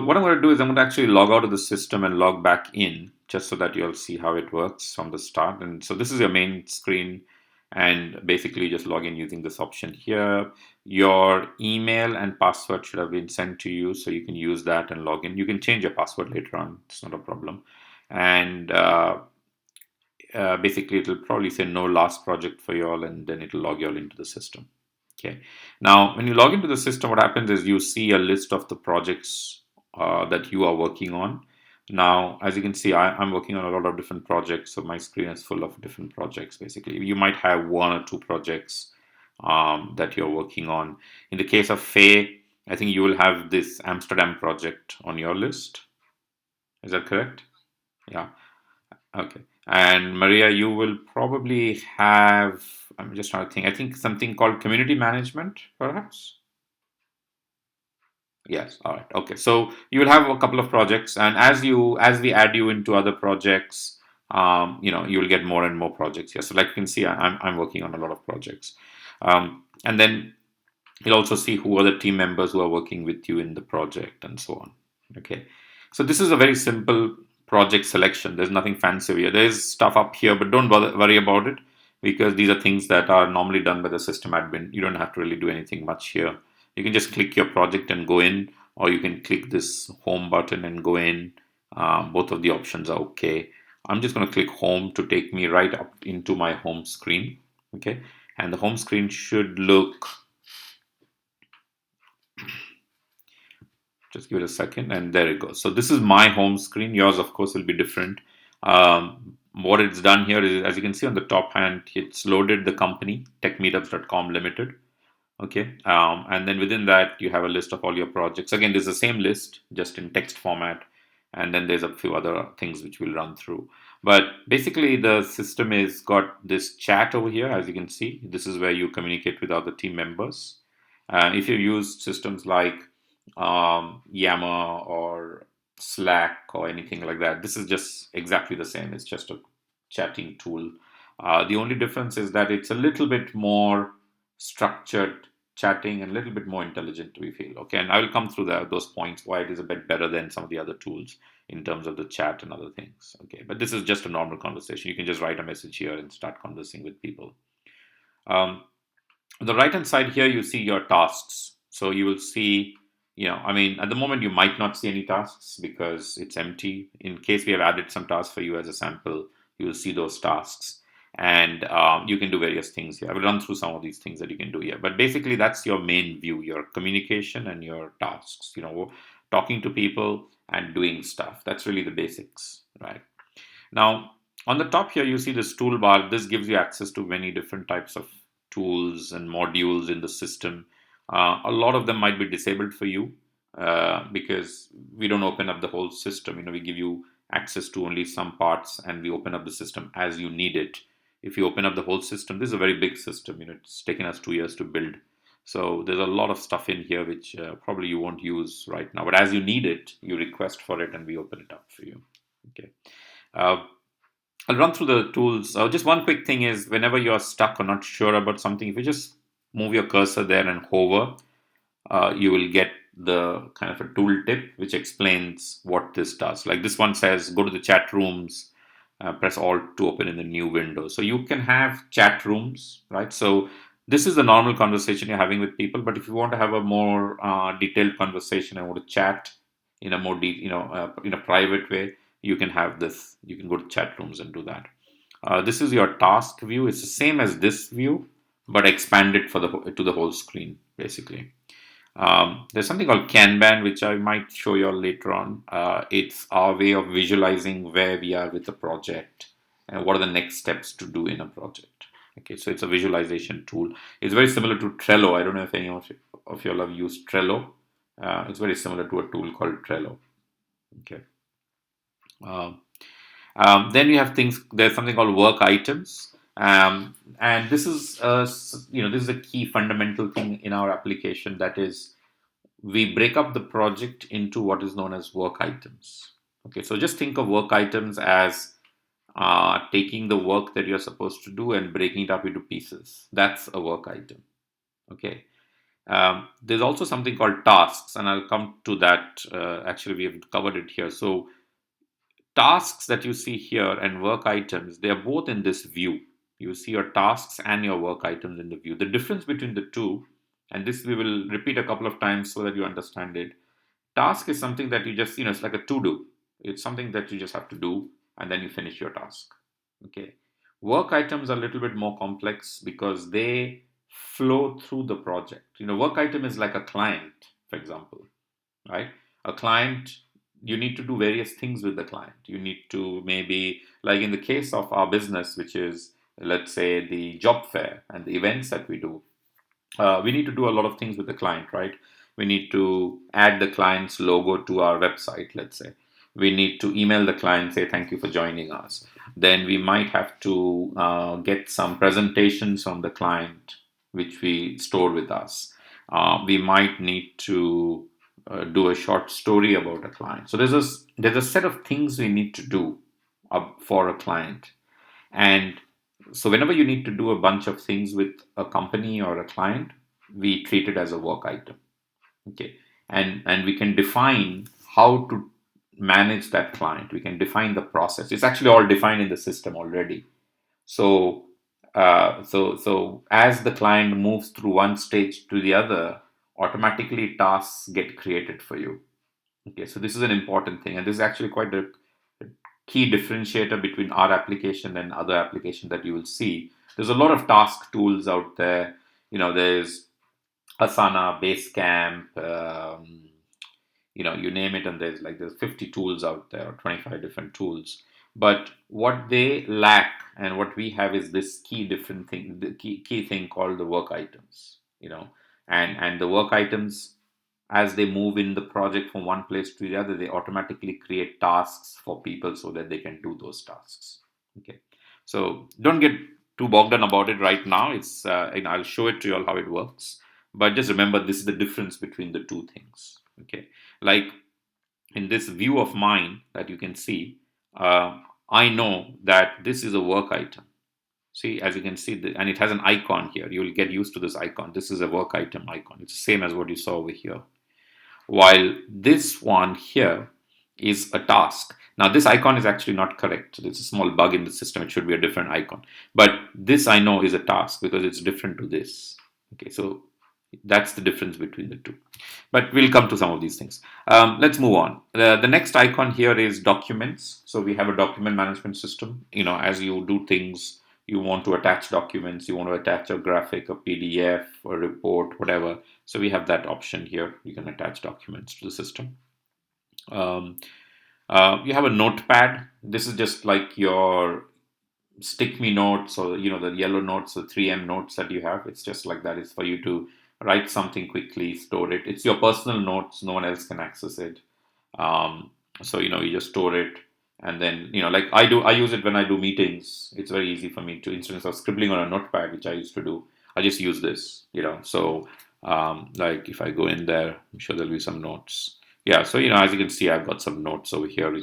what I'm going to do is I'm going to actually log out of the system and log back in just so that you'll see how it works from the start. And so this is your main screen, and basically you just log in using this option here. Your email and password should have been sent to you, so you can use that and log in. You can change your password later on, it's not a problem. And basically it'll probably say no last project for you all, and then it'll log you all into the system. Okay. Now, when you log into the system, what happens is you see a list of the projects that you are working on. Now, as you can see, I'm working on a lot of different projects, so my screen is full of different projects. Basically, you might have one or two projects that you're working on. In the case of Faye, I think you will have this Amsterdam project on your list. Is that correct? Yeah. Okay. And Maria, you will probably have, I'm just trying to think, I think something called community management, perhaps? Yes. All right. Okay. So you will have a couple of projects, and as we add you into other projects, you will get more and more projects here. So like you can see, I'm working on a lot of projects, and then you'll also see who are the team members who are working with you in the project and so on. Okay. So this is a very simple project selection. There's nothing fancy here. There's stuff up here, but don't worry about it because these are things that are normally done by the system admin. You don't have to really do anything much here. You can just click your project and go in, or you can click this home button and go in. Both of the options are okay. I'm just going to click home to take me right up into my home screen. Okay. And the home screen should look, just give it a second, and there it goes. So this is my home screen. Yours, of course, will be different. What it's done here is, as you can see on the top hand, it's loaded the company, techmeetups.com limited. Okay. And then within that, you have a list of all your projects. Again, there's the same list, just in text format. And then there's a few other things which we'll run through. But basically, the system is got this chat over here, as you can see. This is where you communicate with other team members. If you use systems like Yammer or Slack or anything like that, this is just exactly the same. It's just a chatting tool. The only difference is that it's a little bit more structured chatting and a little bit more intelligent, we feel. Okay, and I will come through those points why it is a bit better than some of the other tools in terms of the chat and other things. Okay, but this is just a normal conversation. You can just write a message here and start conversing with people. Um, on the right hand side here, you see your tasks. So you will see, I mean, at the moment you might not see any tasks because it's empty. In case we have added some tasks for you as a sample, you will see those tasks. And you can do various things here. I will run through some of these things that you can do here. But basically, that's your main view, your communication and your tasks, talking to people and doing stuff. That's really the basics, right? Now, on the top here, you see this toolbar. This gives you access to many different types of tools and modules in the system. A lot of them might be disabled for you because we don't open up the whole system. We give you access to only some parts, and we open up the system as you need it. If you open up the whole system, this is a very big system. It's taken us 2 years to build. So there's a lot of stuff in here which probably you won't use right now. But as you need it, you request for it, and we open it up for you. Okay. Uh, I'll run through the tools. Just one quick thing is whenever you're stuck or not sure about something, if you just move your cursor there and hover, you will get the kind of a tool tip which explains what this does. Like this one says, go to the chat rooms, press Alt to open in the new window. So you can have chat rooms, right? So this is the normal conversation you're having with people. But if you want to have a more detailed conversation and want to chat in a more in a private way, you can have this. You can go to chat rooms and do that. This is your task view. It's the same as this view, but expanded to the whole screen, basically. There's something called Kanban, which I might show you all later on. It's our way of visualizing where we are with the project and what are the next steps to do in a project. Okay, so it's a visualization tool. It's very similar to Trello. I don't know if any of you all have used Trello. It's very similar to a tool called Trello. Okay. Um, then we have things. There's something called work items, and this is this is a key fundamental thing in our application. That is, we break up the project into what is known as work items. Okay, so just think of work items as taking the work that you're supposed to do and breaking it up into pieces. That's a work item. Okay. There's also something called tasks, and I'll come to that. Actually, we have covered it here. So tasks that you see here and work items, they are both in this view. You see your tasks and your work items in the view. The difference between the two, and this we will repeat a couple of times so that you understand it. Task is something that you just, it's like a to do. It's something that you just have to do and then you finish your task. Okay. Work items are a little bit more complex because they flow through the project. Work item is like a client, for example, right? A client, you need to do various things with the client. You need to, maybe, like in the case of our business, which is, let's say, the job fair and the events that we do, we need to do a lot of things with the client, right? We need to add the client's logo to our website, let's say. We need to email the client, say thank you for joining us. Then we might have to get some presentations from the client, which we store with us. We might need to do a short story about a client. So there's a set of things we need to do for a client. And so whenever you need to do a bunch of things with a company or a client, we treat it as a work item. Okay. And we can define how to manage that client. We can define the process. It's actually all defined in the system already. So so as the client moves through one stage to the other, automatically tasks get created for you. Okay, so this is an important thing, and this is actually quite a key differentiator between our application and other application that you will see. There's a lot of task tools out there. There's Asana, Basecamp, you name it, and there's 50 tools out there, or 25 different tools. But what they lack and what we have is this key different thing, the key thing called the work items. And the work items, as they move in the project from one place to the other, they automatically create tasks for people so that they can do those tasks. Okay, so don't get too bogged down about it right now. I'll show it to you all how it works, but just remember this is the difference between the two things. Okay, like in this view of mine that you can see, I know that this is a work item. See, as you can see, and it has an icon here. You will get used to this icon. This is a work item icon. It's the same as what you saw over here. While this one here is a task. Now, this icon is actually not correct. There's a small bug in the system. It should be a different icon. But this I know is a task because it's different to this. Okay, so that's the difference between the two. But we'll come to some of these things. Let's move on. The next icon here is documents. So we have a document management system. As you do things, you want to attach documents, you want to attach a graphic, a PDF, a report, whatever. So we have that option here. You can attach documents to the system. You have a notepad. This is just like your stick me notes, or the yellow notes, the 3M notes that you have. It's just like that. It's for you to write something quickly, store it. It's your personal notes. No one else can access it. So you just store it, and then like I use it when I do meetings. It's very easy for me to, instead of scribbling on a notepad, which I used to do, I just use this. So like if I go in there, I'm sure there'll be some notes. Yeah, so as you can see, I've got some notes over here,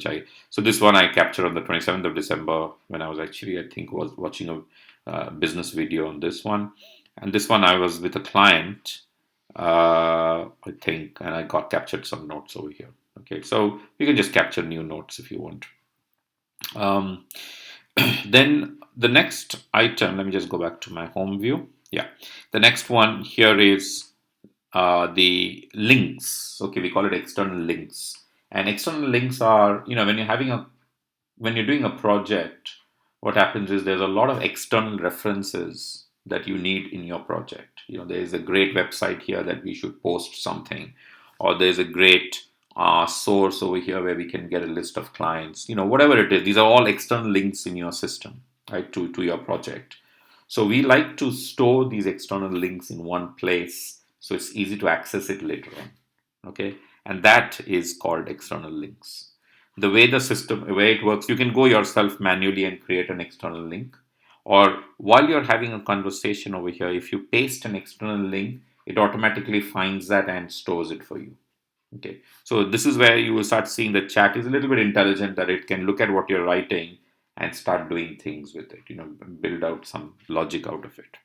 so this one I captured on the 27th of December when I was actually, I think, was watching a business video on this one. And this one I was with a client, I think, and I got captured some notes over here. Okay, so you can just capture new notes if you want. Then the next item, let me just go back to my home view. Yeah, the next one here is the links. Okay, we call it external links. And external links are, when you're doing a project, what happens is there's a lot of external references that you need in your project. There's a great website here that we should post something, or there's a great source over here where we can get a list of clients. Whatever it is, these are all external links in your system, right, to your project. So we like to store these external links in one place so it's easy to access it later on. Okay, and that is called external links. The way it works, you can go yourself manually and create an external link, or while you're having a conversation over here, if you paste an external link, it automatically finds that and stores it for you. Okay, so this is where you will start seeing the chat is a little bit intelligent, that it can look at what you're writing and start doing things with it, build out some logic out of it.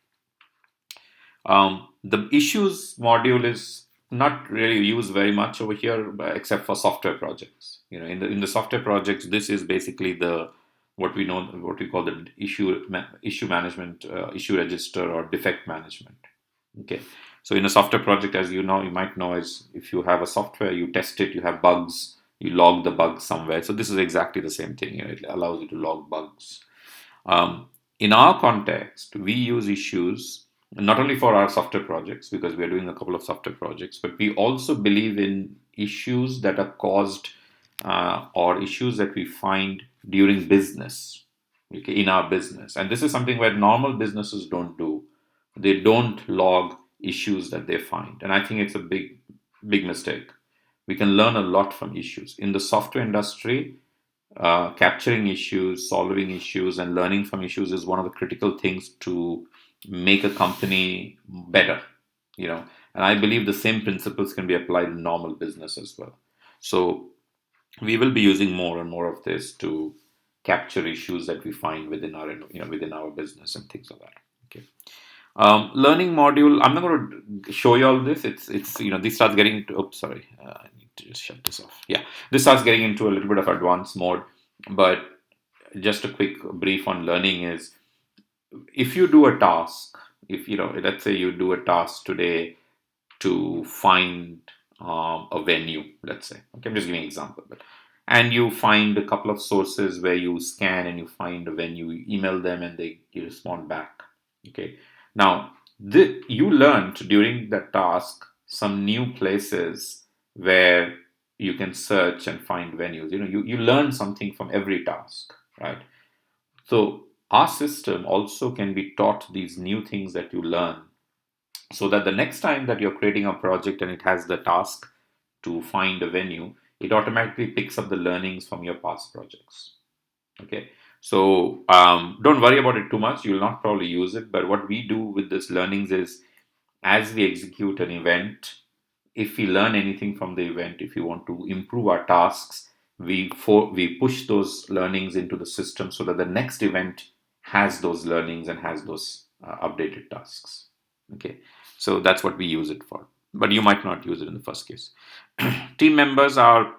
The issues module is not really used very much over here, except for software projects. In the software projects, this is basically the what we call the issue management, issue register, or defect management. Okay, so in a software project, as you might know, is if you have a software, you test it, you have bugs, you log the bugs somewhere. So this is exactly the same thing. It allows you to log bugs. Um, in our context, we use issues not only for our software projects, because we are doing a couple of software projects, but we also believe in issues that are caused or issues that we find during business, okay, in our business. And this is something where normal businesses don't do. They don't log issues that they find. And I think it's a big, big mistake. We can learn a lot from issues. In the software industry, capturing issues, solving issues, and learning from issues is one of the critical things to make a company better. And I believe the same principles can be applied in normal business as well. So we will be using more and more of this to capture issues that we find within our business and things like that. Okay. Learning module. I'm not going to show you all this. This starts getting into. Oops, sorry. I need to just shut this off. Yeah, this starts getting into a little bit of advanced mode. But just a quick brief on learning is, if you do a task, if let's say you do a task today to find a venue, let's say. Okay, I'm just giving an example, and you find a couple of sources where you scan and you find a venue, you email them and you respond back. Okay, now you learned during that task some new places where you can search and find venues. You learn something from every task, right? So our system also can be taught these new things that you learn, so that the next time that you're creating a project and it has the task to find a venue, it automatically picks up the learnings from your past projects. Okay, so don't worry about it too much. You'll not probably use it, but what we do with this learnings is, as we execute an event, if we learn anything from the event, if we want to improve our tasks, we push those learnings into the system so that the next event has those learnings and has those updated tasks. Okay, so that's what we use it for. But you might not use it in the first case. Team members are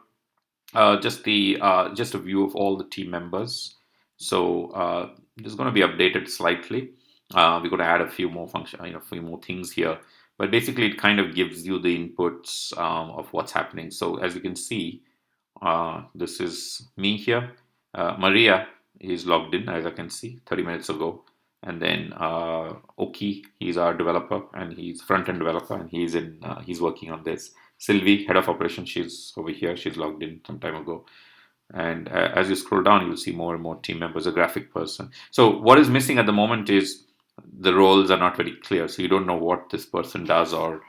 just a view of all the team members. So this is going to be updated slightly. We're going to add a few more a few more things here. But basically, it kind of gives you the inputs of what's happening. So as you can see, this is me here. Maria is logged in, as I can see, 30 minutes ago. And then Oki, he's our developer, and he's front-end developer, and he's working on this. Sylvie, head of operations, she's over here. She's logged in some time ago. And as you scroll down, you'll see more and more team members, a graphic person. So what is missing at the moment is the roles are not very clear. So you don't know what this person does or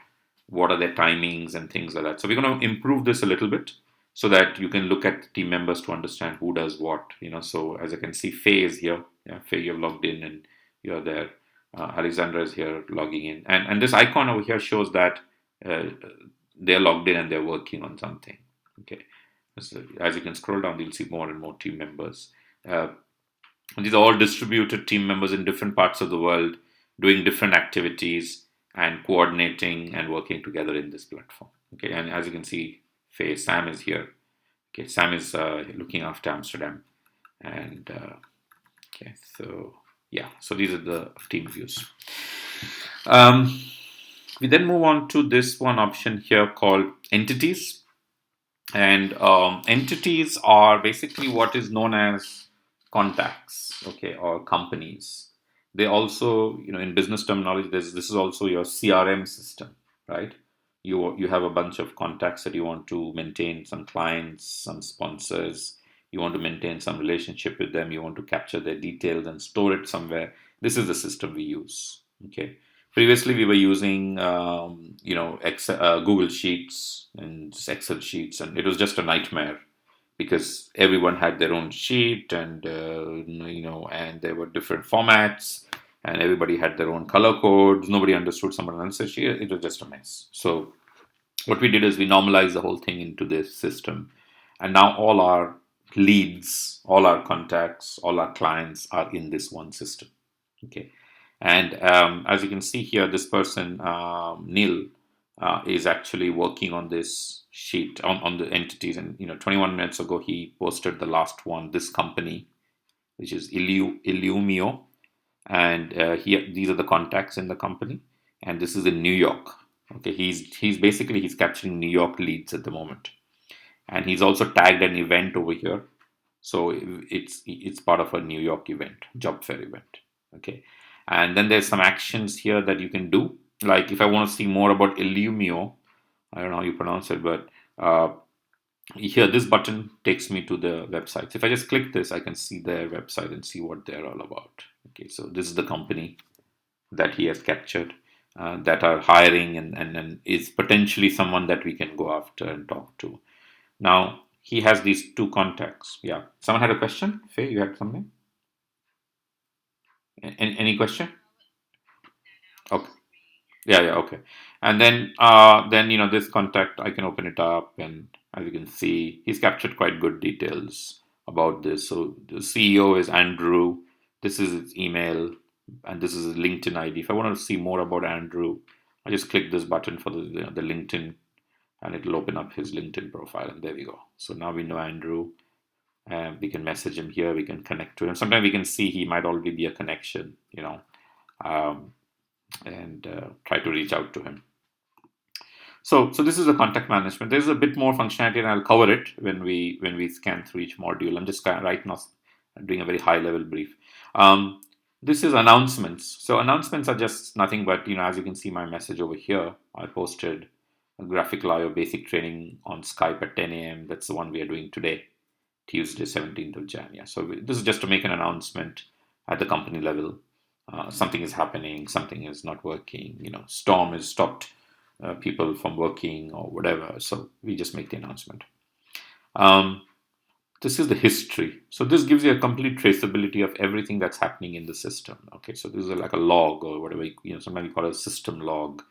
what are their timings and things like that. So we're going to improve this a little bit so that you can look at team members to understand who does what. So as I can see, Faye is here. Yeah, Faye, you've logged in and you're there. Alexandra is here logging in. And this icon over here shows that they're logged in and they're working on something. Okay. So as you can scroll down, you'll see more and more team members. These are all distributed team members in different parts of the world doing different activities and coordinating and working together in this platform. Okay, and as you can see, Sam is here. Okay, Sam is looking after Amsterdam. And okay, so yeah, so these are the team views. We then move on to this one option here called entities. And entities are basically what is known as contacts, okay, or companies. They also, in business terminology, this is also your CRM system, right? You have a bunch of contacts that you want to maintain, some clients, some sponsors. You want to maintain some relationship with them. You want to capture their details and store it somewhere. This is the system we use, okay. Previously, we were using, Google Sheets and Excel sheets, and it was just a nightmare because everyone had their own sheet, and and there were different formats, and everybody had their own color codes. Nobody understood someone else's sheet. It was just a mess. So, what we did is we normalized the whole thing into this system, and now all our leads, all our contacts, all our clients are in this one system. Okay. And as you can see here, this person, Neil, is actually working on this sheet on the entities. And 21 minutes ago, he posted the last one, this company, which is Illumio. And these are the contacts in the company. And this is in New York. Okay, he's basically he's capturing New York leads at the moment. And he's also tagged an event over here, so it's part of a New York event, job fair event. Okay, and then there's some actions here that you can do. Like if I want to see more about Illumio, I don't know how you pronounce it, but here this button takes me to the website. So if I just click this, I can see their website and see what they're all about. Okay, so this is the company that he has captured, that are hiring, and is potentially someone that we can go after and talk to. Now he has these two contacts. Yeah. Someone had a question? Faye, you had something? Any question? Okay. Yeah, yeah, okay. And then this contact, I can open it up, and as you can see, he's captured quite good details about this. So the CEO is Andrew. This is his email, and this is his LinkedIn ID. If I want to see more about Andrew, I just click this button for the LinkedIn, and it'll open up his LinkedIn profile, and there we go. So now we know Andrew. We can message him here. We can connect to him. Sometimes we can see he might already be a connection, um, and try to reach out to him. So this is the contact management. There's a bit more functionality, and I'll cover it when we scan through each module. I'm just right now doing a very high level brief. This is announcements. So announcements are just nothing but as you can see my message over here. I posted a graphic layout basic training on Skype at 10 a.m. That's the one we are doing today. Tuesday, 17th of January. So this is just to make an announcement at the company level. Something is happening, something is not working, storm has stopped people from working or whatever. So we just make the announcement. Um, this is the history. So this gives you a complete traceability of everything that's happening in the system. Okay, so this is like a log or whatever, sometimes you call it a system log.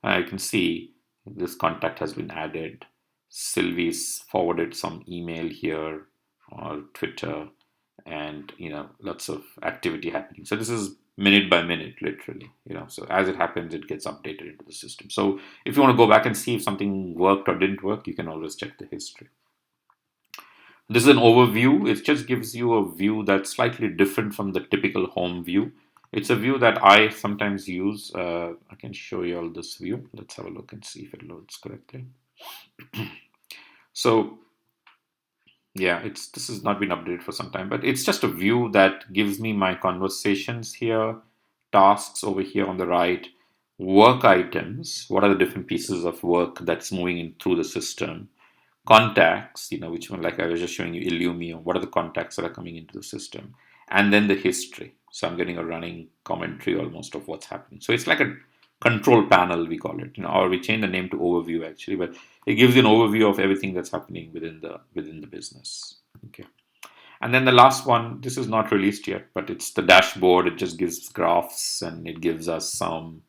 You can see this contact has been added. Sylvie's forwarded some email here or Twitter, and lots of activity happening. So this is minute by minute, literally. So as it happens, it gets updated into the system. So if you want to go back and see if something worked or didn't work, you can always check the history. This is an overview. It just gives you a view that's slightly different from the typical home view. It's a view that I sometimes use. I can show you all this view. Let's have a look and see if it loads correctly. So yeah, this has not been updated for some time, but it's just a view that gives me my conversations here, tasks over here on the right, work items. What are the different pieces of work that's moving in through the system? Contacts, which one, like I was just showing you, Illumio, what are the contacts that are coming into the system? And then the history. So I'm getting a running commentary almost of what's happening. So it's like a control panel, we call it, or we change the name to overview actually, but it gives you an overview of everything that's happening within the business. Okay. And then the last one, this is not released yet, but it's the dashboard. It just gives graphs, and it gives us some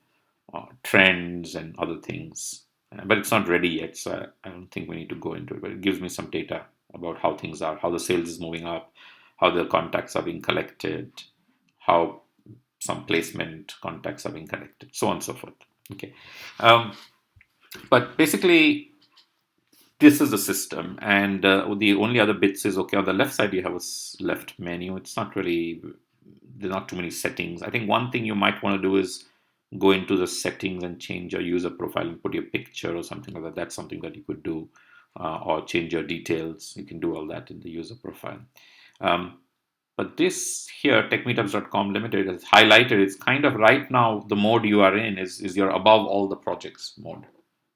trends and other things. But it's not ready yet, so I don't think we need to go into it. But it gives me some data about how things are, how the sales is moving up, how the contacts are being collected, how some placement contacts are being collected, so on and so forth. Okay. But basically, this is the system, and the only other bits is, okay, on the left side you have a left menu. It's not really, there are not too many settings. I think one thing you might want to do is go into the settings and change your user profile and put your picture or something like that. That's something that you could do, or change your details. You can do all that in the user profile. But this here, techmeetups.com limited, is highlighted. It's kind of right now the mode you are in is your above all the projects mode.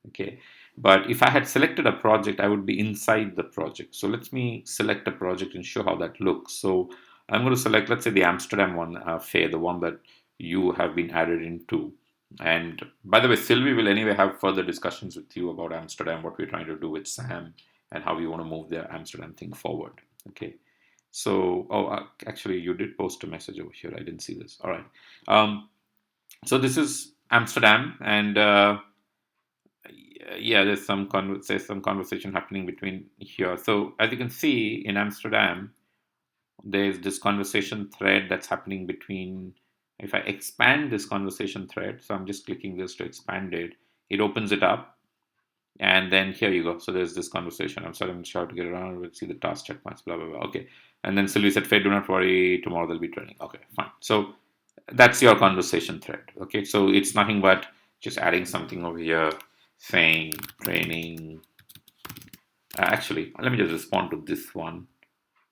Okay. But if I had selected a project, I would be inside the project. So let me select a project and show how that looks. So I'm going to select, let's say, the Amsterdam one, Faye, the one that you have been added into. And by the way, Sylvie will anyway have further discussions with you about Amsterdam, what we're trying to do with Sam, and how we want to move the Amsterdam thing forward. Okay. So, actually, you did post a message over here. I didn't see this. All right. So this is Amsterdam, and yeah, there's some conversation happening between here. So as you can see in Amsterdam, there's this conversation thread that's happening between If I expand this conversation thread, so I'm just clicking this to expand it, it opens it up. And then here you go. So there's this conversation. I'm sorry, I'm sure to get around. We'll see the task checkpoints, blah, blah, blah. Okay. And then Sylvie said, Faye, do not worry. Tomorrow there'll be training. Okay, fine. So that's your conversation thread. Okay. So it's nothing but just adding something over here saying training. Actually, let me just respond to this one.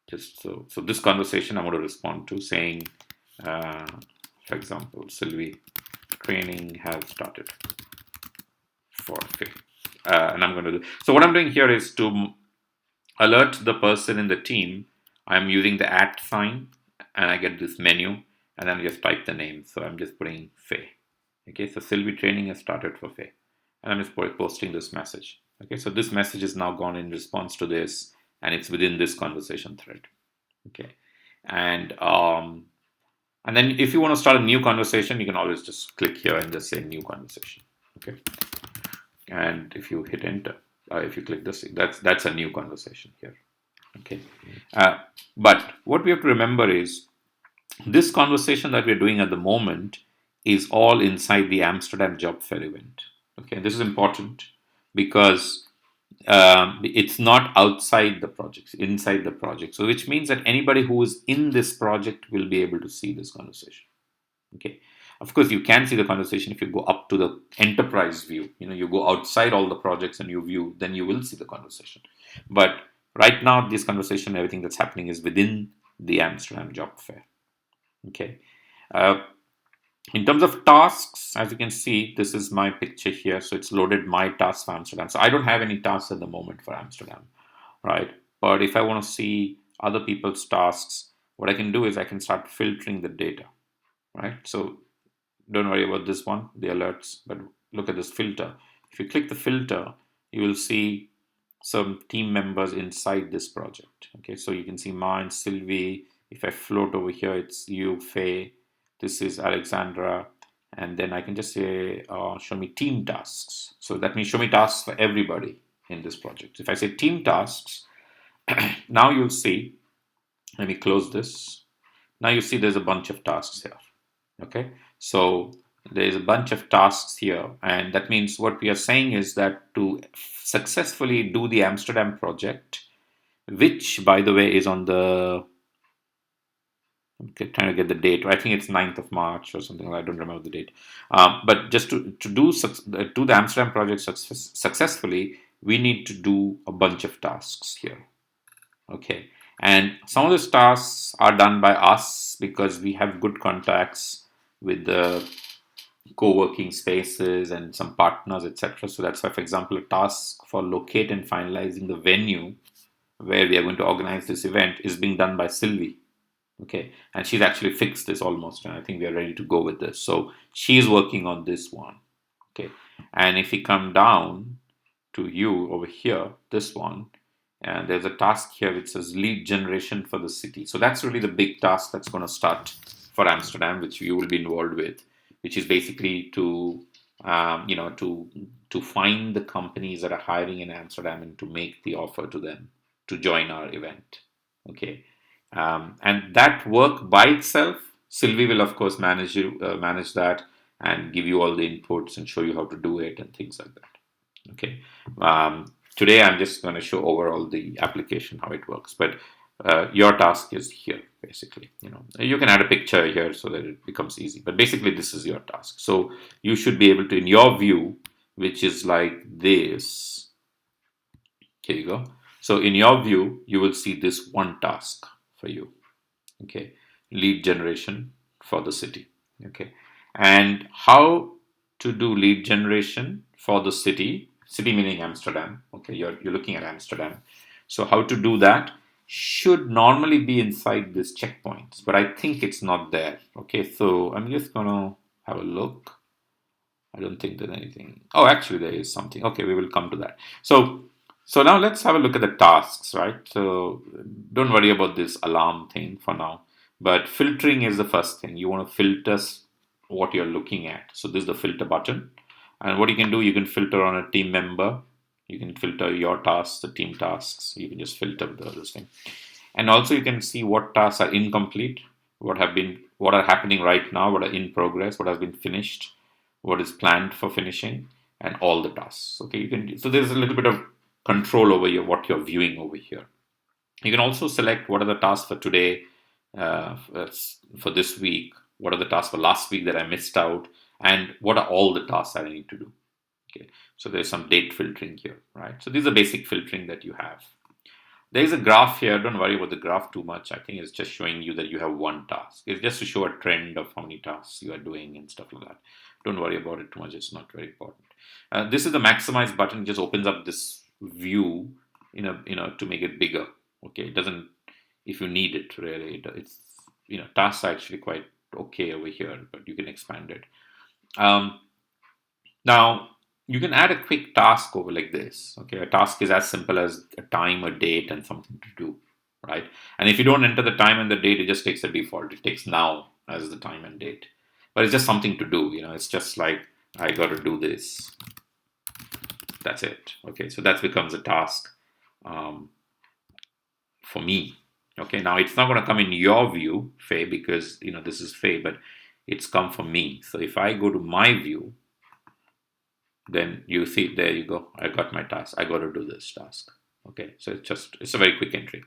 Just so this conversation I'm going to respond to saying, for example, Sylvie, training has started for Faye. And I'm going to do. So what I'm doing here is to alert the person in the team. I'm using the @ sign, and I get this menu, and then I just type the name. So I'm just putting Faye. Okay, so Sylvie training has started for Faye, and I'm just posting this message. Okay, so this message is now gone in response to this, and it's within this conversation thread. Okay, and then if you want to start a new conversation, you can always just click here and just say new conversation. Okay, and if you hit enter, if you click this, that's a new conversation here. Okay, but what we have to remember is this conversation that we're doing at the moment is all inside the Amsterdam Job Fair event. Okay, this is important because it's not outside the project, inside the project. So which means that anybody who is in this project will be able to see this conversation. Okay, of course you can see the conversation if you go up to the enterprise view. You go outside all the projects and you view, then you will see the conversation. But right now this conversation, everything that's happening is within the Amsterdam Job Fair. Okay, in terms of tasks, as you can see, this is my picture here. So it's loaded my tasks for Amsterdam. So I don't have any tasks at the moment for Amsterdam, right? But if I want to see other people's tasks, what I can do is I can start filtering the data, right? So don't worry about this one, the alerts, but look at this filter. If you click the filter, you will see some team members inside this project. Okay, so you can see mine, Sylvie. If I float over here, it's you, Faye. This is Alexandra. And then I can just say, show me team tasks. So that means show me tasks for everybody in this project. If I say team tasks, now you'll see, let me close this. Now you see there's a bunch of tasks here. Okay, so there's a bunch of tasks here, and that means what we are saying is that to successfully do the Amsterdam project, which by the way is on the, I'm trying to get the date, I think it's 9th of March or something, I don't remember the date, but just to do the Amsterdam project successfully, we need to do a bunch of tasks here. Okay, and some of those tasks are done by us because we have good contacts with the co-working spaces and some partners, etc. So that's why, for example, a task for locate and finalizing the venue where we are going to organize this event is being done by Sylvie. Okay, and she's actually fixed this almost, and I think we are ready to go with this. So she's working on this one. Okay, and if we come down to you over here, this one, and there's a task here which says lead generation for the city. So that's really the big task that's going to start for Amsterdam, which you will be involved with, which is basically to to find the companies that are hiring in Amsterdam and to make the offer to them to join our event. Okay, and that work by itself, Sylvie will of course manage that and give you all the inputs and show you how to do it and things like that. Okay. Today I'm just going to show overall the application, how it works, but your task is here basically. You can add a picture here so that it becomes easy, but basically this is your task. So you should be able to, in your view, which is like this, here you go. So in your view, you will see this one task for you. Okay, lead generation for the city. Okay, and how to do lead generation for the city meaning Amsterdam. Okay, you're looking at Amsterdam. So how to do that should normally be inside this checkpoints, but I think it's not there. Okay, so I'm just gonna have a look. I don't think there's anything. Oh, actually there is something. Okay, we will come to that. So now let's have a look at the tasks, right? So don't worry about this alarm thing for now, but filtering is the first thing. You want to filter what you're looking at. So this is the filter button. And what you can do, you can filter on a team member. You can filter your tasks, the team tasks. You can just filter this thing. And also you can see what tasks are incomplete, what what are happening right now, what are in progress, what has been finished, what is planned for finishing, and all the tasks. Okay, you can, so there's a little bit of control over your what you're viewing over here. You can also select what are the tasks for today, for this week, what are the tasks for last week that I missed out, and what are all the tasks that I need to do. Okay, so there's some date filtering here, right? So these are basic filtering that you have. There is a graph here. Don't worry about the graph too much. I think it's just showing you that you have one task. It's just to show a trend of how many tasks you are doing and stuff like that. Don't worry about it too much. It's not very important. This is the maximize button. It just opens up this view, to make it bigger. Okay, it doesn't. If you need it, really, it's tasks are actually quite okay over here, but you can expand it. Um, Now, you can add a quick task over like this. Okay, a task is as simple as a time, a date, and something to do, right? And if you don't enter the time and the date, it just takes a default. It takes now as the time and date, but it's just something to do. It's just like I got to do this. That's it. Okay, so that becomes a task for me. Okay, now it's not going to come in your view, Faye, because this is Faye, but it's come from me. So if I go to my view, then you see, there you go, I got my task, I got to do this task. Okay, so it's a very quick entry.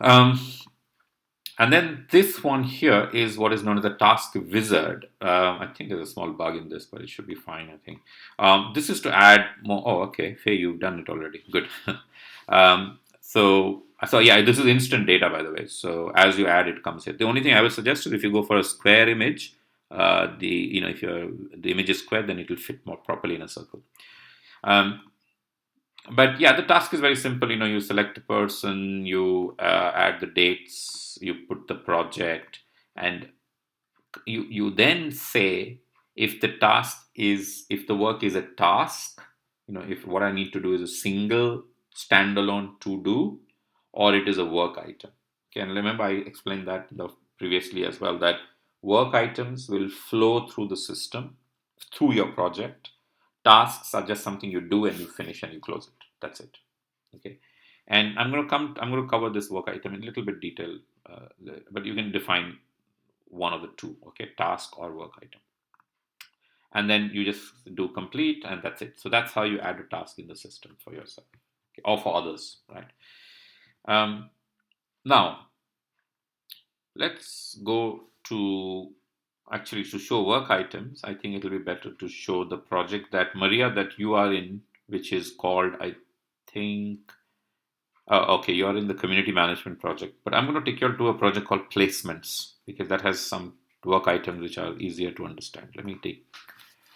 And then this one here is what is known as the task wizard. I think there's a small bug in this, but it should be fine, I think. This is to add more. Oh, okay, Faye, you've done it already. Good. So yeah, this is instant data, by the way. So as you add, it comes here. The only thing I would suggest is if you go for a square image, if the image is square, then it will fit more properly in a circle. But yeah, the task is very simple. You select a person, you add the dates, you put the project, and you then say if the work is a task, if what I need to do is a single standalone to do, or it is a work item. Okay, and remember I explained that previously as well, that work items will flow through the system, through your project. Tasks are just something you do and you finish and you close it. That's it. Okay, and I'm going to cover this work item in a little bit detail, but you can define one of the two. Okay, task or work item, and then you just do complete, and that's it. So that's how you add a task in the system for yourself, okay, or for others, right? Now let's go to actually to show work items. I think it'll be better to show the project that Maria, that you are in, which is called, I think, okay, you're in the community management project, but I'm going to take you to a project called placements, because that has some work items which are easier to understand. Let me take,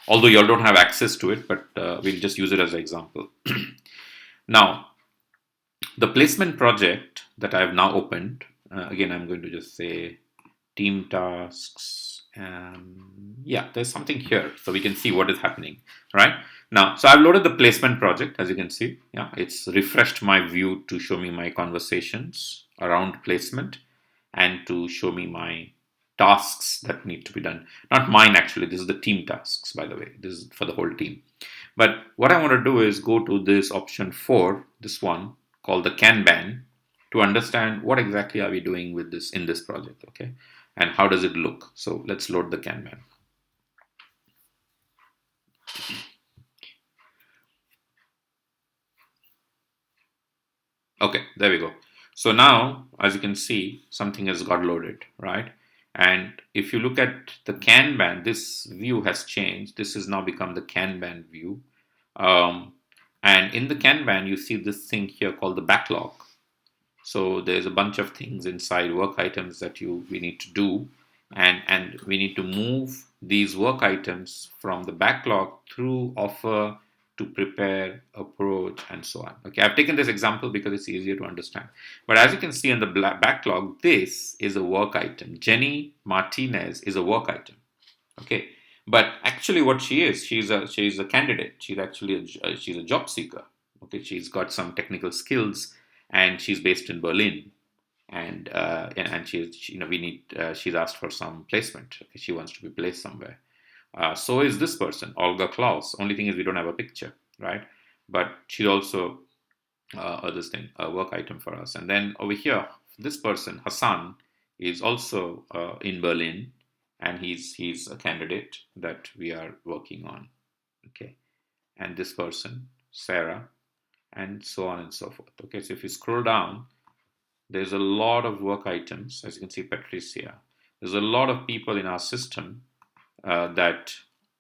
although you all don't have access to it, but we'll just use it as an example. Now, the placement project that I have now opened, again, I'm going to just say team tasks, and yeah, there's something here, so we can see what is happening, right? Now, so I've loaded the placement project, as you can see. Yeah, it's refreshed my view to show me my conversations around placement and to show me my tasks that need to be done. Not mine, actually. This is the team tasks, by the way. This is for the whole team. But what I want to do is go to this option 4, this one called the Kanban, to understand what exactly are we doing with this in this project, okay? And how does it look? So let's load the Kanban. Okay, there we go. So now, as you can see, something has got loaded, right? And if you look at the Kanban, this view has changed. This has now become the Kanban view. And in the Kanban, you see this thing here called the backlog. So there's a bunch of things inside work items that we need to do. And we need to move these work items from the backlog through offer to prepare, approach, and so on. Okay, I've taken this example because it's easier to understand. But as you can see in the backlog, this is a work item. Jenny Martinez is a work item. Okay, but actually, what she's a candidate. She's actually she's a job seeker. Okay, she's got some technical skills, and she's based in Berlin. And she's she's asked for some placement. Okay, she wants to be placed somewhere. So is this person, Olga Klaus. Only thing is we don't have a picture, right? But she's also this thing, a work item for us. And then over here, this person, Hassan, is also in Berlin, and he's a candidate that we are working on. Okay, and this person, Sarah, and so on and so forth. Okay, so if you scroll down, there's a lot of work items. As you can see, Patricia. There's a lot of people in our system that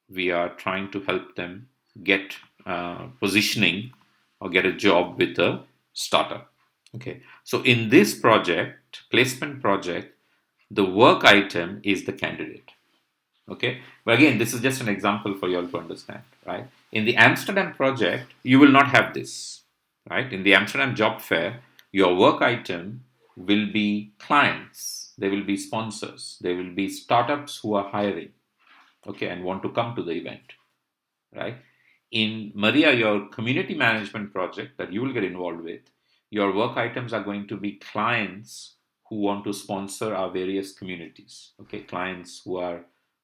we are trying to help them get positioning or get a job with a startup. Okay, so in this project, placement project, the work item is the candidate. Okay, but again, this is just an example for you all to understand, right? In the Amsterdam project, you will not have this, right? In the Amsterdam job fair, your work item will be clients, they will be sponsors, there will be startups who are hiring, okay, and want to come to the event, right? In Maria, your community management project that you will get involved with, your work items are going to be clients who want to sponsor our various communities. Okay, clients who are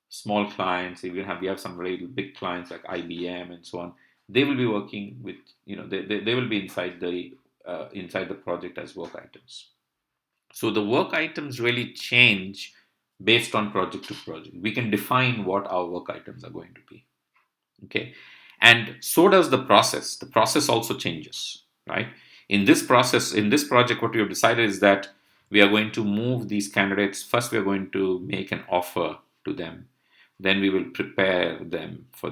small clients. We have some really big clients like IBM and so on. They will be working with, they will be inside the project as work items. So the work items really change based on project to project. We can define what our work items are going to be. Okay, and so does the process also changes, right? In this process, in this project, what we have decided is that we are going to move these candidates. First, we are going to make an offer to them, then we will prepare them for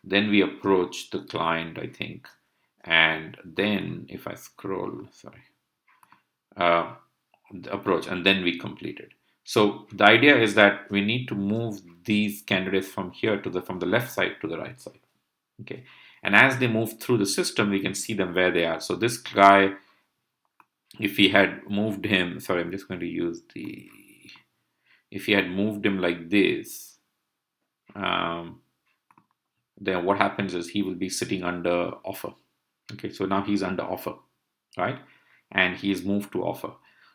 then we approach the client, I think, and then if I scroll, sorry, uh, the approach, and then we complete it. So the idea is that we need to move these candidates from here to the from the left side to the right side. Okay, and as they move through the system, we can see them where they are. So this guy, if we had moved him, sorry, I'm just going to use the, if he had moved him like this, um, then what happens is he will be sitting under offer. Okay, so now he's under offer, right? And he's moved to offer.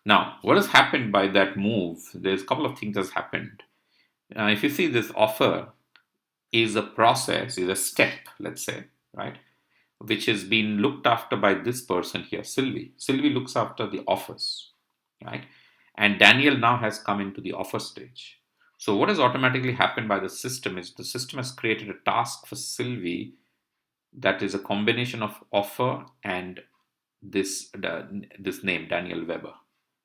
Now, what has happened by that move? There's a couple of things that's happened. If you see, this offer is a process, is a step, let's say, right? Which is being looked after by this person here, Sylvie. Sylvie looks after the offers, right? And Daniel now has come into the offer stage. So what has automatically happened by the system is the system has created a task for Sylvie that is a combination of offer and this name, Daniel Weber.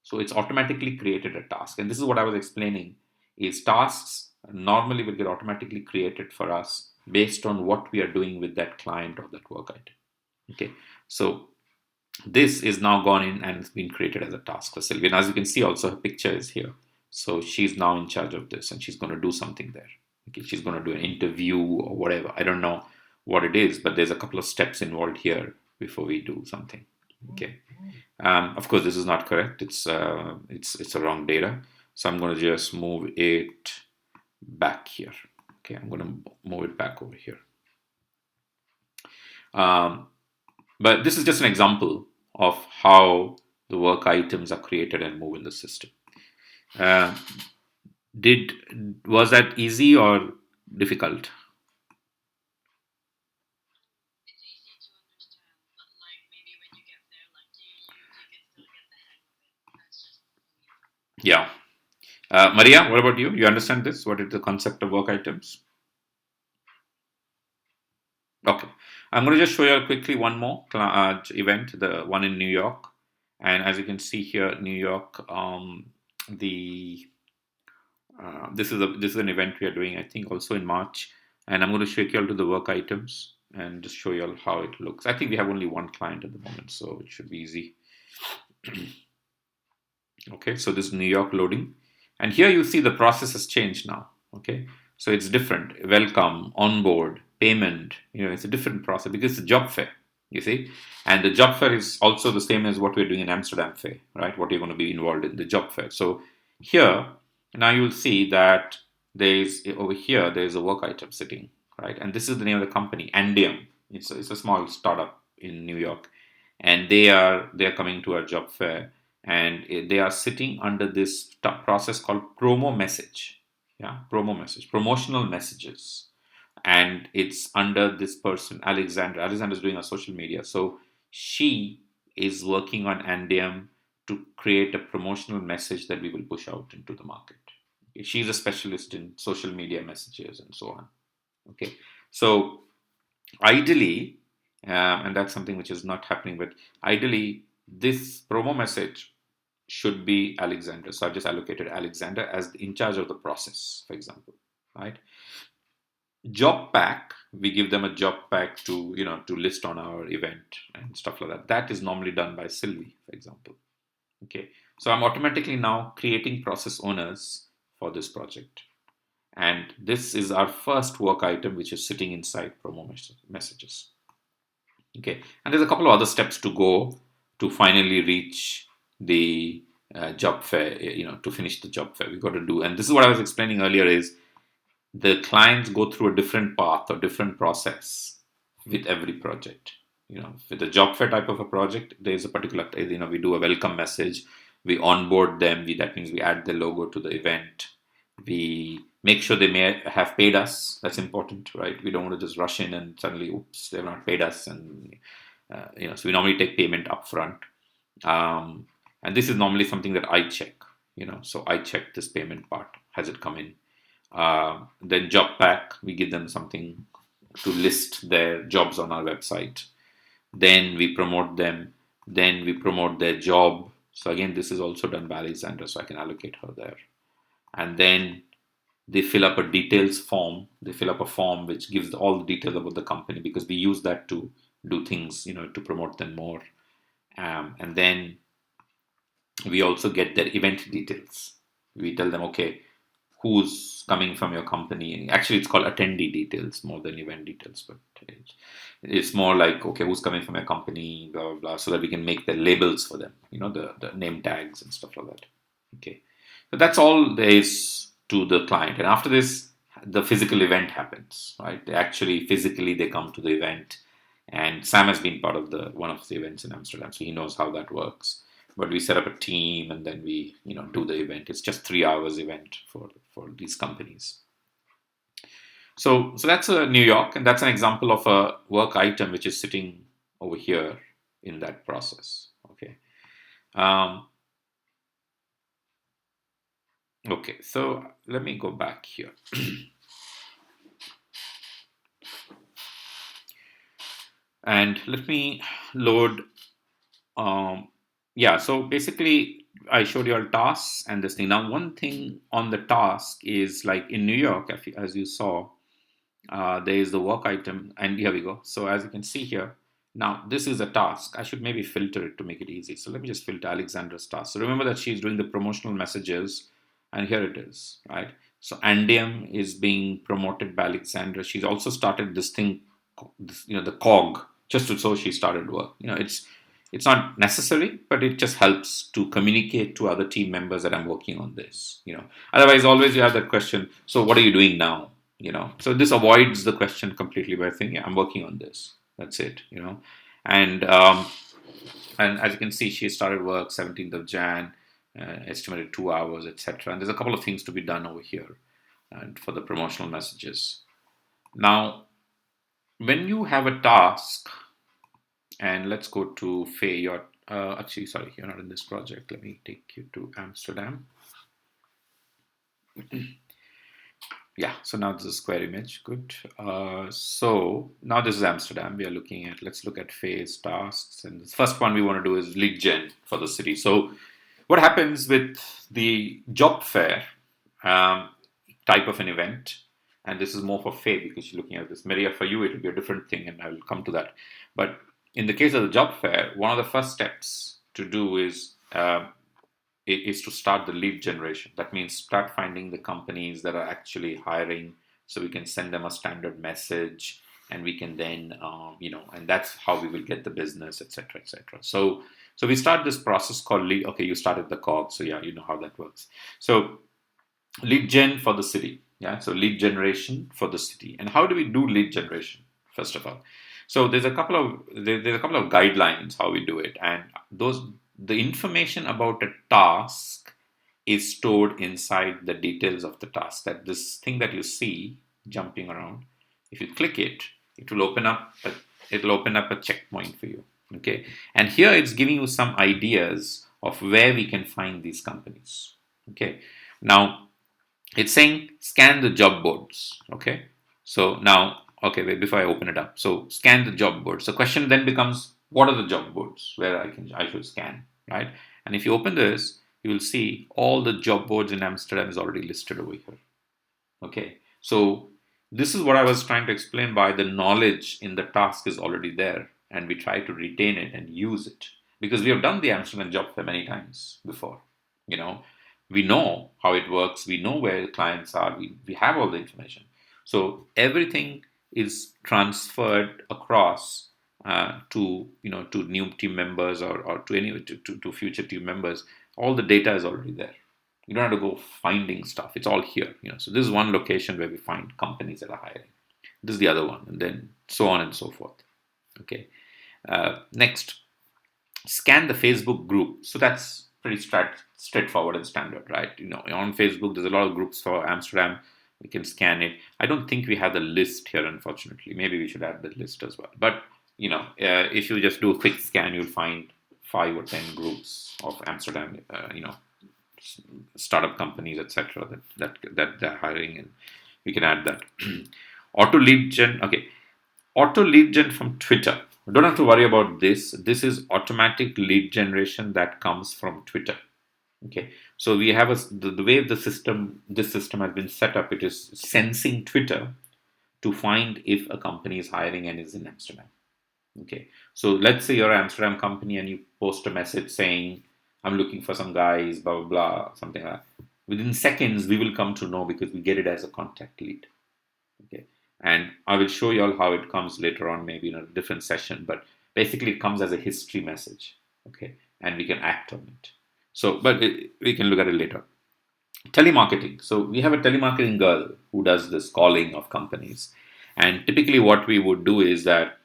So it's automatically created a task. And this is what I was explaining, is tasks normally will get automatically created for us based on what we are doing with that client or that work item. Okay, so this is now gone in and it's been created as a task for Sylvia. And as you can see, also her picture is here. So she's now in charge of this and she's going to do something there. Okay, she's going to do an interview or whatever. I don't know what it is, but there's a couple of steps involved here before we do something. Okay. Of course, this is not correct. It's a wrong data. So I'm going to just move it back here. Okay, I'm going to move it back over here. But this is just an example of how the work items are created and move in the system. Did Was that easy or difficult? Yeah. Maria, what about you? You understand this? What is the concept of work items? Okay. I'm going to just show you quickly one more event, the one in New York. And as you can see here, New York, the this is an event we are doing, I think, also in March. And I'm going to shake you all to the work items and just show you all how it looks. I think we have only one client at the moment, so it should be easy. Okay, so this is New York loading. And here you see the process has changed now. Okay, so it's different. Welcome, onboard, payment. It's a different process because it's a job fair. You see, and the job fair is also the same as what we're doing in Amsterdam fair, right? What you're going to be involved in the job fair. So here now you'll see that over here there's a work item sitting, right? And this is the name of the company, Andium. It's a small startup in New York, and they are coming to our job fair, and they are sitting under this process called promo message. Yeah, promo message, promotional messages, and it's under this person, Alexandra. Alexandra is doing our social media, so she is working on Andium to create a promotional message that we will push out into the market. She's a specialist in social media messages and so on. Okay, so ideally, and that's something which is not happening, but ideally, this promo message should be Alexander. So I've just allocated Alexander as in charge of the process, for example, right? Job pack, we give them a job pack to to list on our event and stuff like that. That is normally done by Sylvie, for example. Okay, so I'm automatically now creating process owners for this project. And this is our first work item, which is sitting inside promo messages. Okay, and there's a couple of other steps to go to finally reach the job fair, to finish the job fair. We got to do, and this is what I was explaining earlier, is the clients go through a different path or different process with every project. With the job fair type of a project, there is a particular, we do a welcome message, we onboard them, that means we add the logo to the event, we make sure they may have paid us. That's important, right? We don't want to just rush in and suddenly, oops, they've not paid us, and so we normally take payment upfront. And this is normally something that I check. So I check this payment part, has it come in? Then job pack, we give them something to list their jobs on our website. Then we promote them. Then we promote their job. So again, this is also done by Alexandra, so I can allocate her there. And then they fill up a details form. They fill up a form which gives all the details about the company, because we use that to do things, to promote them more. And then we also get their event details. We tell them, okay, who's coming from your company. Actually, it's called attendee details more than event details, but it's more like, okay, who's coming from your company, blah, blah, blah, so that we can make the labels for them, the name tags and stuff like that. Okay. So that's all there is to the client. And after this, the physical event happens, right? They come to the event. And Sam has been part of one of the events in Amsterdam, so he knows how that works. But we set up a team, and then we do the event. It's just 3 hours event for these companies. So that's New York, and that's an example of a work item which is sitting over here in that process. Okay. Okay, so let me go back here. And let me load. So basically, I showed you all tasks and this thing. Now, one thing on the task is, like in New York, as you saw, there is the work item, and here we go. So as you can see here, now this is a task. I should maybe filter it to make it easy. So let me just filter Alexandra's task. So remember that she's doing the promotional messages, and here it is, right? So Andium is being promoted by Alexandra. She's also started this thing, the cog, just so she started work. It's not necessary, but it just helps to communicate to other team members that I'm working on this. Otherwise, always you have that question. So what are you doing now? So this avoids the question completely by saying, yeah, I'm working on this. That's it. And as you can see, she started work 17th of Jan, estimated 2 hours, etc. And there's a couple of things to be done over here, and for the promotional messages. Now, when you have a task, and let's go to Faye. You're not in this project. Let me take you to Amsterdam. Yeah, so now this is a square image. Good. So now this is Amsterdam. We are looking at, let's look at Faye's tasks. And the first one we want to do is lead gen for the city. So what happens with the job fair type of an event, and this is more for Faye because you're looking at this. Maria, for you, it will be a different thing, and I will come to that. But in the case of the job fair, one of the first steps to do is to start the lead generation. That means start finding the companies that are actually hiring, so we can send them a standard message, and we can then, and that's how we will get the business, etc., etc. So we start this process called lead. Okay, you started the cog, so yeah, you know how that works. So lead gen for the city. Yeah, so lead generation for the city. And how do we do lead generation, first of all? So there's a couple of guidelines how we do it, and the information about a task is stored inside the details of the task. That this thing that you see jumping around, if you click it, it will open up a checkpoint for you. Okay, and here it's giving you some ideas of where we can find these companies. Okay. Now it's saying scan the job boards. Okay. So now, okay, wait, before I open it up. So scan the job boards. The question then becomes, what are the job boards where I should scan, right? And if you open this, you will see all the job boards in Amsterdam is already listed over here. Okay, so this is what I was trying to explain by the knowledge in the task is already there, and we try to retain it and use it because we have done the Amsterdam job fair many times before. You know, we know how it works, we know where the clients are, we have all the information. So everything is transferred across to to new team members or to any to future team members. All the data is already there. You don't have to go finding stuff. It's all here. So this is one location where we find companies that are hiring. This is the other one, and then so on and so forth. Okay. Next, scan the Facebook group. So that's pretty straightforward and standard, right? On Facebook, there's a lot of groups for Amsterdam. We can scan it. I don't think we have the list here, unfortunately. Maybe we should add the list as well. But if you just do a quick scan, you'll find 5 or 10 groups of Amsterdam. Startup companies, etc. That they're hiring, and we can add that. Auto lead gen. Okay, auto lead gen from Twitter. Don't have to worry about this. This is automatic lead generation that comes from Twitter. Okay, so we have the way this system has been set up. It is sensing Twitter to find if a company is hiring and is in Amsterdam. Okay, so let's say you're an Amsterdam company and you post a message saying, I'm looking for some guys, blah, blah, blah, something like that. Within seconds, we will come to know because we get it as a contact lead. Okay, and I will show you all how it comes later on, maybe in a different session, but basically it comes as a history message. Okay, and we can act on it. So, but we can look at it later. Telemarketing. So we have a telemarketing girl who does this calling of companies. And typically what we would do is that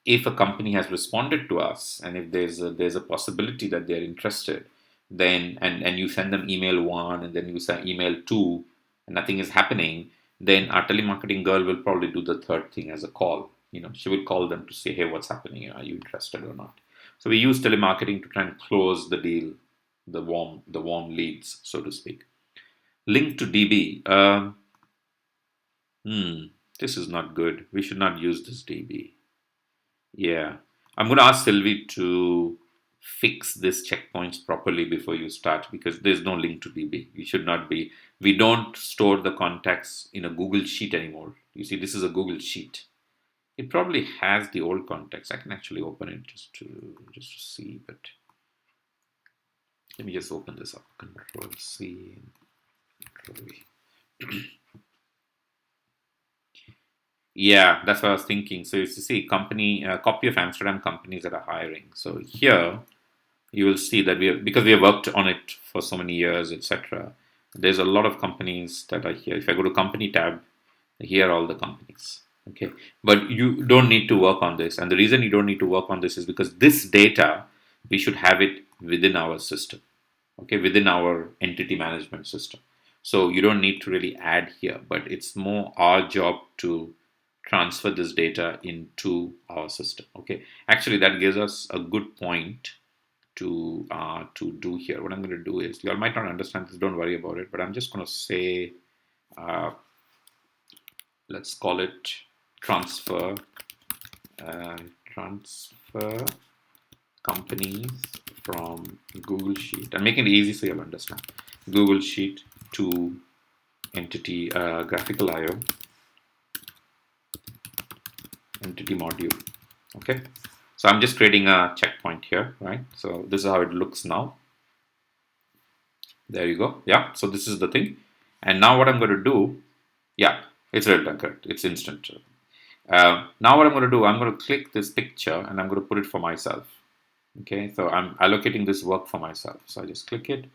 if a company has responded to us and if there's a possibility that they're interested, then and you send them email 1 and then you send email 2 and nothing is happening, then our telemarketing girl will probably do the third thing as a call. She will call them to say, hey, what's happening, are you interested or not? So we use telemarketing to try and close the deal, the warm leads, so to speak. Link to DB. This is not good. We should not use this DB. Yeah, I'm going to ask Sylvie to fix these checkpoints properly before you start because there's no link to DB. We should not be. We don't store the contacts in a Google Sheet anymore. You see, this is a Google Sheet. It probably has the old contacts. I can actually open it just to see, but let me just open this up. Control C, Control V. Yeah, that's what I was thinking. So you see copy of Amsterdam companies that are hiring. So here you will see that because we have worked on it for so many years, etc. There's a lot of companies that are here. If I go to company tab, here are all the companies. Okay, but you don't need to work on this. And the reason you don't need to work on this is because this data, we should have it within our system. Okay, within our entity management system. So you don't need to really add here, but it's more our job to transfer this data into our system. Okay, actually that gives us a good point to do here. What I'm going to do is, you all might not understand this, don't worry about it, but I'm just going to say let's call it transfer companies from Google Sheet. I'm making it easy so you'll understand. Google Sheet to entity graphical IO entity module. Okay, so I'm just creating a checkpoint here, right? So this is how it looks now. There you go. Yeah, so this is the thing. And now what I'm going to do, yeah, it's real time, correct. It's instant. Now what I'm going to do, I'm going to click this picture and I'm going to put it for myself. Okay, so I'm allocating this work for myself. So I just click it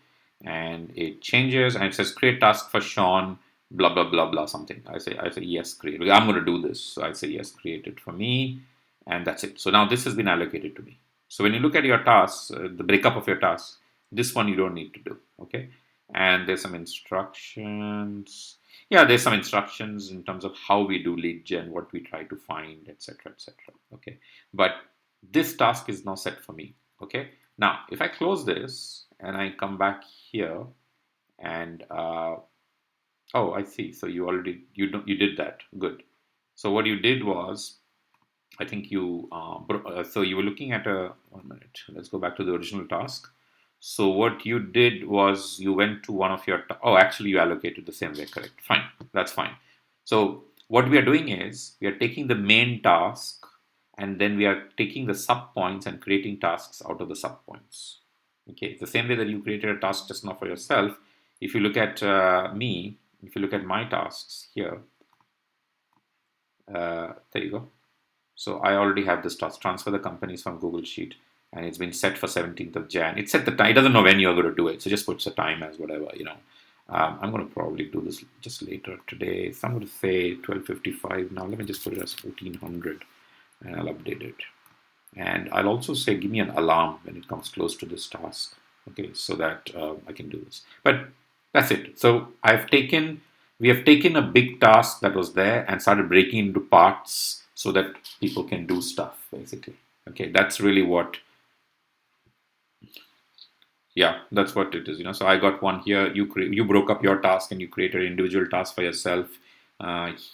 and it changes and it says create task for Sean, blah, blah, blah, blah, something. I say yes, create. I'm going to do this. So I say yes, create it for me. And that's it. So now this has been allocated to me. So when you look at your tasks, the breakup of your tasks, this one you don't need to do. Okay. And there's some instructions. Yeah, there's some instructions in terms of how we do lead gen, what we try to find, etc., etc. Okay. But this task is now set for me. Okay. Now, if I close this and I come back here and oh, I see. So you already you did that. Good. So what you did was, I think you so you were looking at a 1 minute. Let's go back to the original task. So what you did was you went to one of your oh, actually you allocated the same way. Correct. Fine. That's fine. So what we are doing is we are taking the main task and then we are taking the sub points and creating tasks out of the sub points. Okay, the same way that you created a task just now for yourself. If you look at me, if you look at my tasks here, there you go. So I already have this task, transfer the companies from Google Sheet, and it's been set for 17th of Jan. It's set the time. It doesn't know when you're going to do it, so just puts the time as whatever, you know. I'm going to probably do this just later today. So I'm going to say 12:55 now. Let me just put it as 1400, and I'll update it. And I'll also say give me an alarm when it comes close to this task, okay, so that I can do this. But that's it. So we have taken a big task that was there and started breaking into parts so that people can do stuff, basically. Okay, that's really what, yeah, that's what it is, you know. So I got one here. You broke up your task and you created an individual task for yourself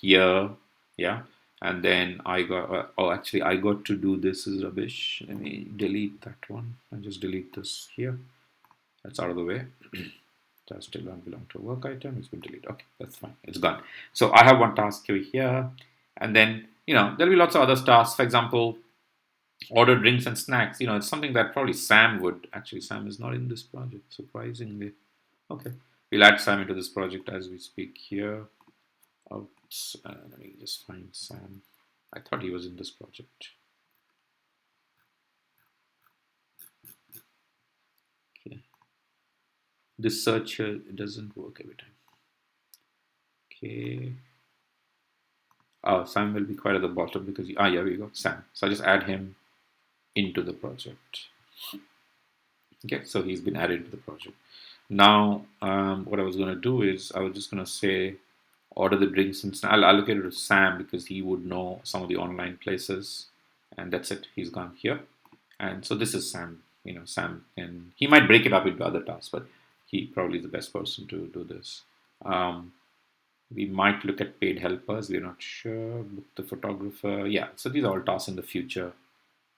here, yeah. And then I got oh, actually I got to do this is rubbish. Let me delete that one and just delete this here. That's out of the way. That still don't belong to a work item. It's been deleted. Okay, that's fine. It's gone. So I have one task here, and then you know there'll be lots of other tasks. For example, order drinks and snacks. You know, it's something that probably Sam would. Actually, Sam is not in this project, surprisingly. Okay, we'll add Sam into this project as we speak here. Oops, let me just find Sam. I thought he was in this project. Okay, this search it doesn't work every time. Okay. Oh, Sam will be quite at the bottom because yeah, here we go, Sam. So I just add him into the project. Okay, so he's been added to the project. Now, what I was going to do is I was just going to say order the drinks and I'll allocate it to Sam because he would know some of the online places, and that's it. He's gone here, and so this is Sam. You know, Sam, and he might break it up into other tasks, but he probably is the best person to do this. We might look at paid helpers. We're not sure. Book the photographer. Yeah, so these are all tasks in the future,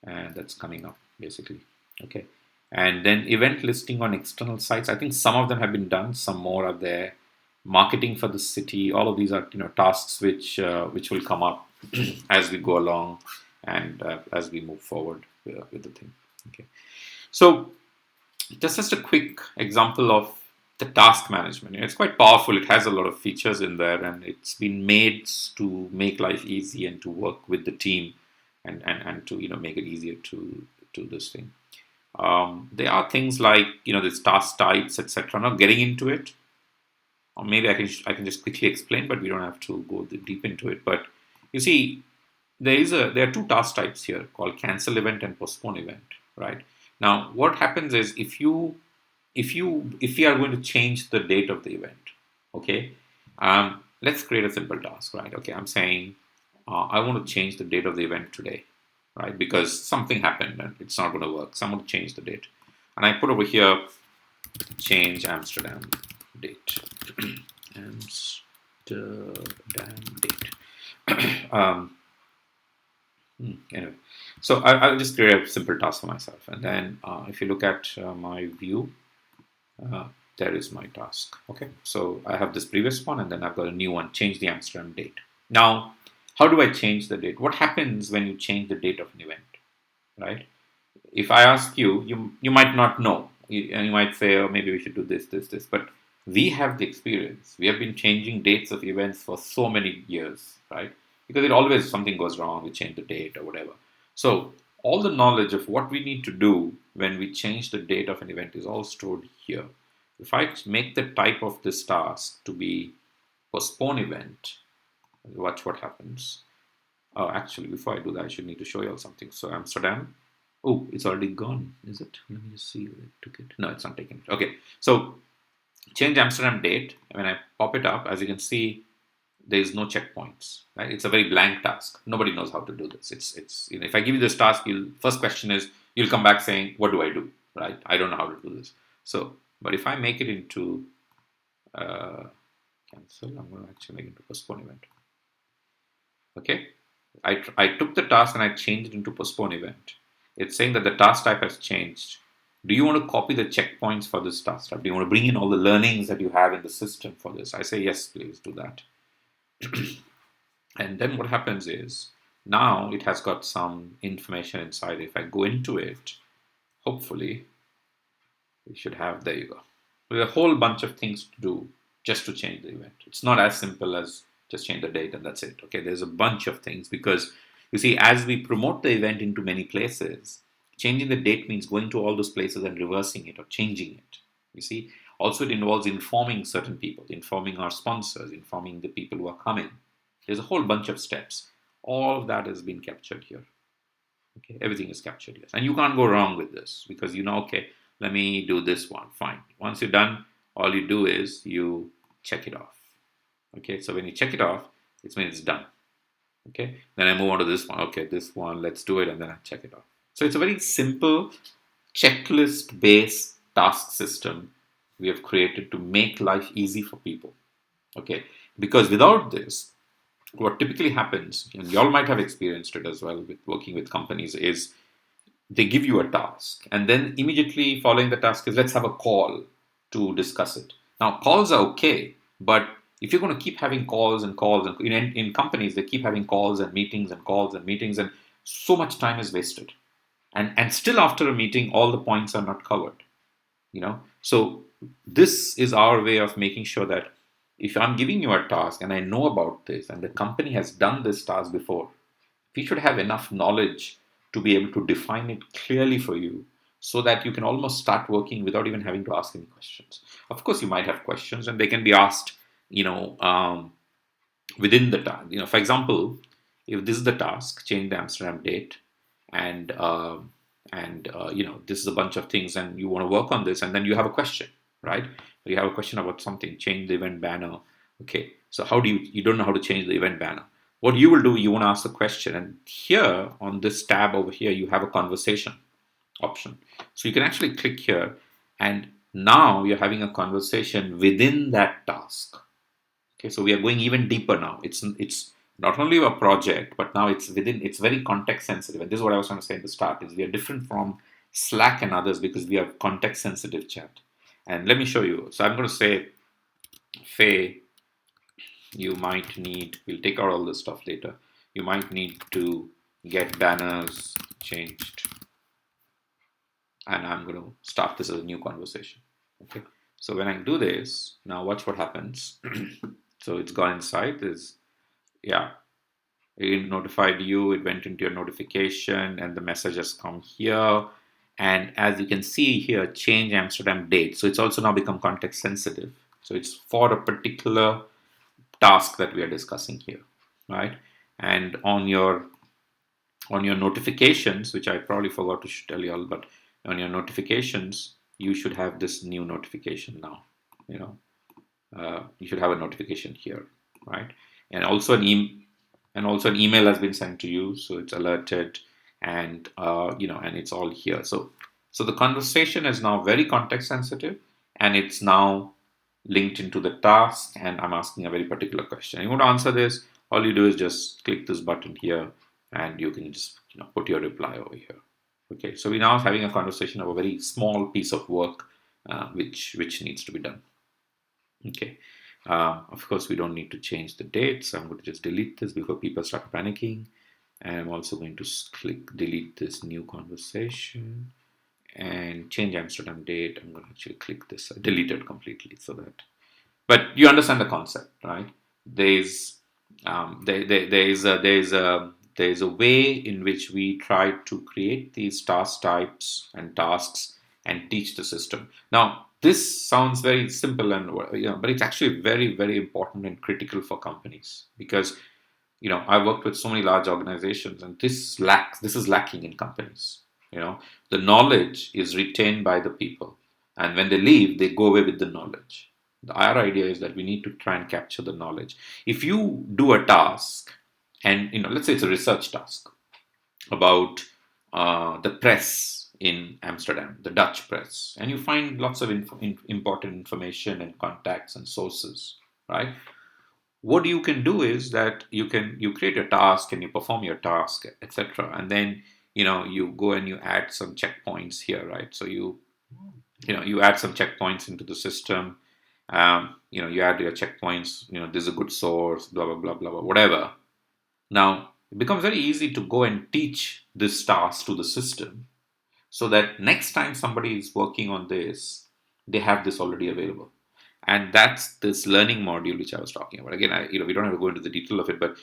and that's coming up basically. Okay, and then event listing on external sites. I think some of them have been done. Some more are there. Marketing for the city. All of these are tasks which will come up as we go along and as we move forward with the thing. Okay, so just a quick example of the task management. It's quite powerful. It has a lot of features in there, and it's been made to make life easy and to work with the team, and to make it easier to do this thing. There are things like this task types, etc. I'm not getting into it, or maybe I can just quickly explain, but we don't have to go deep into it. But you see, there are two task types here called cancel event and postpone event, right? Now, what happens is if we are going to change the date of the event, okay, let's create a simple task, right? Okay, I'm saying I want to change the date of the event today, right? Because something happened and it's not going to work. So I'm going to change the date, and I put over here change Amsterdam date. Amsterdam date. Anyway, so I'll just create a simple task for myself, and then if you look at my view, there is my task. Okay, so I have this previous one, and then I've got a new one. Change the Amsterdam date. Now, how do I change the date? What happens when you change the date of an event, right? If I ask you, you might not know. You might say, oh, maybe we should do this. But we have the experience. We have been changing dates of events for so many years, right? Because it always something goes wrong, we change the date or whatever. So all the knowledge of what we need to do when we change the date of an event is all stored here. If I make the type of this task to be postpone event, watch what happens. Oh, actually, before I do that, I should need to show you all something. So Amsterdam. Oh, it's already gone, is it? Let me just see if it took it. No, it's not taking it. Okay, so change Amsterdam date. When I pop it up, as you can see, there is no checkpoints. Right? It's a very blank task. Nobody knows how to do this. It's if I give you this task, first question is you'll come back saying, what do I do? right? I don't know how to do this. So, but if I make it into uh, cancel, I'm going to actually make it into postpone event. Okay, I took the task and I changed it into postpone event. It's saying that the task type has changed. Do you want to copy the checkpoints for this task type? Do you want to bring in all the learnings that you have in the system for this? I say yes, please do that. And then what happens is now it has got some information inside. If I go into it, hopefully we should have, there you go. There's a whole bunch of things to do just to change the event. It's not as simple as just change the date and that's it. Okay, there's a bunch of things because you see, as we promote the event into many places, changing the date means going to all those places and reversing it or changing it. You see, also it involves informing certain people, informing our sponsors, informing the people who are coming. There's a whole bunch of steps. All of that has been captured here. Okay, everything is captured here. And you can't go wrong with this because you know, okay, let me do this one. Fine. Once you're done, all you do is you check it off. Okay, so when you check it off, it means it's done. Okay, then I move on to this one. Okay, this one, let's do it, and then I check it off. So it's a very simple checklist based task system we have created to make life easy for people. Okay, because without this, what typically happens, and y'all might have experienced it as well with working with companies, is they give you a task and then immediately following the task is let's have a call to discuss it. Now calls are okay, but if you're going to keep having calls and calls and in companies they keep having calls and meetings and calls and meetings and so much time is wasted, and still after a meeting all the points are not covered, so this is our way of making sure that if I'm giving you a task and I know about this and the company has done this task before, we should have enough knowledge to be able to define it clearly for you so that you can almost start working without even having to ask any questions. Of course, you might have questions and they can be asked, within the task. For example, if this is the task, change the Amsterdam date, and this is a bunch of things, and you want to work on this, and then you have a question, right? You have a question about something, change the event banner. Okay, so how do you don't know how to change the event banner? What you will do, you want to ask the question, and here on this tab over here, you have a conversation option. So you can actually click here, and now you're having a conversation within that task. Okay, so we are going even deeper now. It's not only a project, but now it's within. It's very context sensitive, and this is what I was trying to say at the start. Is we are different from Slack and others because we have context sensitive chat. And let me show you. So I'm going to say, Faye, you might need. We'll take out all this stuff later. You might need to get banners changed, and I'm going to start this as a new conversation. Okay. So when I do this, now watch what happens. So it's gone inside this, yeah, it notified you, it went into your notification, and the message has come here. And as you can see here, change Amsterdam date. So it's also now become context sensitive. So it's for a particular task that we are discussing here, right? And on your notifications, which I probably forgot to tell you all, but on your notifications, you should have this new notification now. You should have a notification here, right? And also an email has been sent to you, so it's alerted, and and it's all here. So the conversation is now very context sensitive, and it's now linked into the task. And I'm asking a very particular question. You want to answer this? All you do is just click this button here, and you can just put your reply over here. Okay, so we're now having a conversation of a very small piece of work which needs to be done. Okay, of course we don't need to change the dates. I'm going to just delete this before people start panicking, and I'm also going to click delete this new conversation and change Amsterdam date. I'm going to actually click this delete it completely, so that, but you understand the concept, right? There's there's a way in which we try to create these task types and tasks and teach the system. Now, this sounds very simple and but it's actually very, very important and critical for companies because I worked with so many large organizations, and this is lacking in companies. The knowledge is retained by the people, and when they leave, they go away with the knowledge. Our idea is that we need to try and capture the knowledge. If you do a task, and let's say it's a research task about the press in Amsterdam, the Dutch press, and you find lots of important information and contacts and sources, right? What you can do is that you create a task and you perform your task, etc., and then you go and you add some checkpoints here, right? So you add some checkpoints into the system. You add your checkpoints. This is a good source, blah blah blah blah blah, whatever. Now it becomes very easy to go and teach this task to the system, so that next time somebody is working on this, they have this already available. And that's this learning module which I was talking about. Again, we don't have to go into the detail of it, but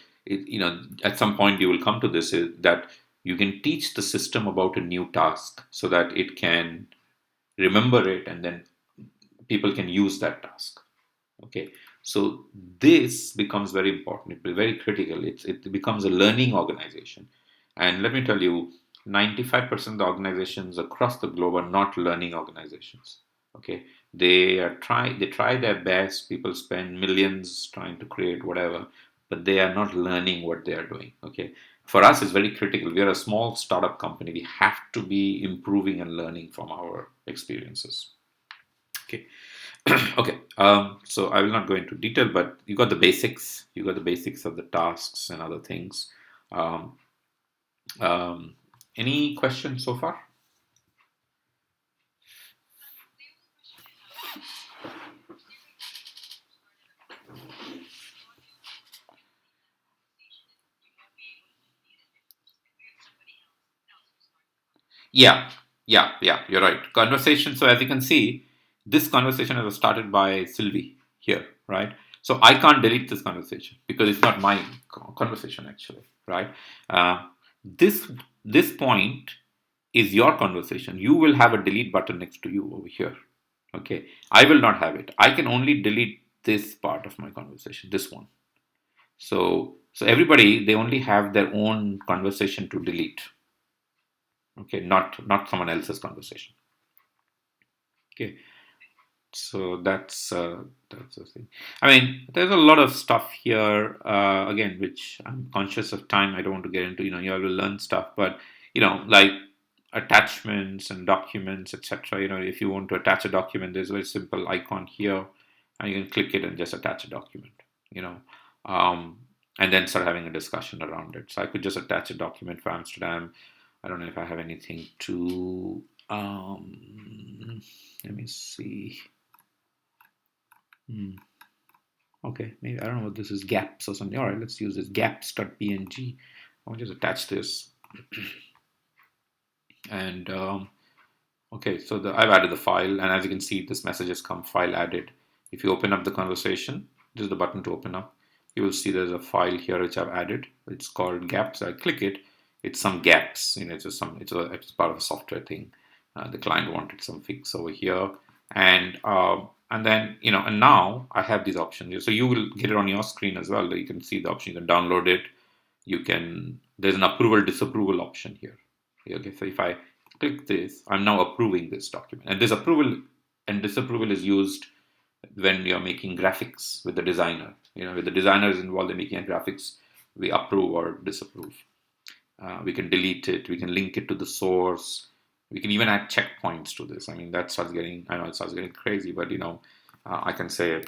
at some point you will come to this, is that you can teach the system about a new task so that it can remember it, and then people can use that task. Okay, so this becomes very important. It will be very critical. It becomes a learning organization, and let me tell you, 95% of the organizations across the globe are not learning organizations. Okay, they try their best. People spend millions trying to create whatever, but they are not learning what they are doing. Okay, for us, it's very critical. We are a small startup company. We have to be improving and learning from our experiences. Okay. Okay. So I will not go into detail, but you got the basics. You got the basics of the tasks and other things. Um, um, any questions so far? Yeah, yeah. You're right. Conversation. So as you can see, this conversation was started by Sylvie here, right? So I can't delete this conversation because it's not my conversation actually, right? Uh, this this point is your conversation. You will have a delete button next to you over here. Okay. I will not have it. I can only delete this part of my conversation, this one. So everybody, they only have their own conversation to delete. Okay, not someone else's conversation. Okay. So that's the thing. I mean, there's a lot of stuff here again, which I'm conscious of time. I don't want to get into. You all will learn stuff, but like attachments and documents, etc. If you want to attach a document, there's a very simple icon here, and you can click it and just attach a document. You know, um, and then start having a discussion around it. So I could just attach a document for Amsterdam. I don't know if I have anything to. Let me see. Hmm. Okay, maybe I don't know what this is, gaps or something. All right, let's use this gaps.png. I'll just attach this. And okay, so I've added the file, and as you can see, this message has come, file added. If you open up the conversation, this is the button to open up. You will see there's a file here which I've added. It's called gaps. I click it. It's some gaps. It's just it's part of a software thing. The client wanted some fix over here, and then and now I have these options. So you will get it on your screen as well. You can see the option. You can download it. There's an approval disapproval option here. Okay, so if I click this, I'm now approving this document. And this approval and disapproval is used when you're making graphics with the designer. With the designer is involved in making graphics, we approve or disapprove. We can delete it. We can link it to the source. We can even add checkpoints to this. I mean, I know it starts getting crazy, but I can say,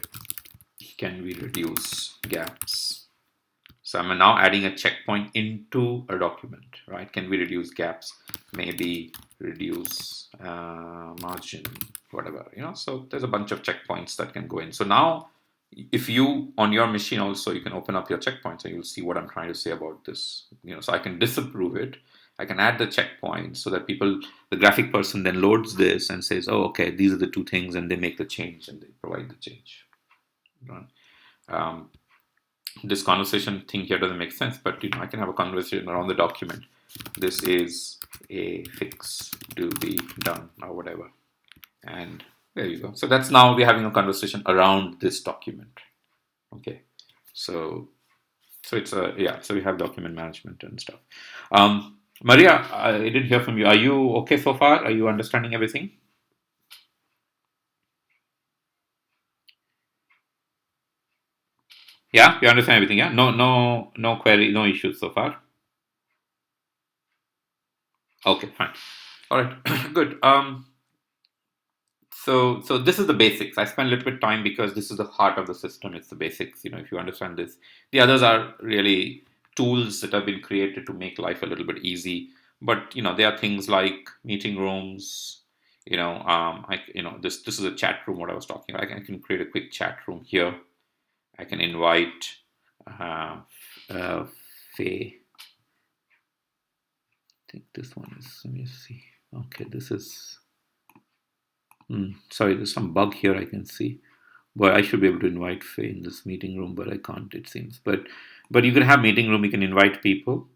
can we reduce gaps? So I'm now adding a checkpoint into a document, right? Can we reduce gaps? Maybe reduce margin, whatever, So there's a bunch of checkpoints that can go in. So now, if you, on your machine also, you can open up your checkpoints and you'll see what I'm trying to say about this. So I can disapprove it. I can add the checkpoints so that the graphic person then loads this and says, oh, okay, these are the two things, and they make the change and they provide the change. Right? This conversation thing here doesn't make sense, but I can have a conversation around the document. This is a fix to be done or whatever, and there you go. So that's now we're having a conversation around this document. Okay, so it's so we have document management and stuff. Maria, I didn't hear from you. Are you okay so far? Are you understanding everything? Yeah, you understand everything. Yeah, no query, no issues so far. Okay, fine. All right, good. So this is the basics. I spent a little bit of time because this is the heart of the system. It's the basics. If you understand this, the others are really tools that have been created to make life a little bit easy. But there are things like meeting rooms. This is a chat room. What I was talking about. I can create a quick chat room here. I can invite uh, uh, Faye. I think this one is. Let me see. Okay, this is. Sorry, there's some bug here I can see. But I should be able to invite Faye in this meeting room, but I can't, it seems. But you can have meeting room, you can invite people.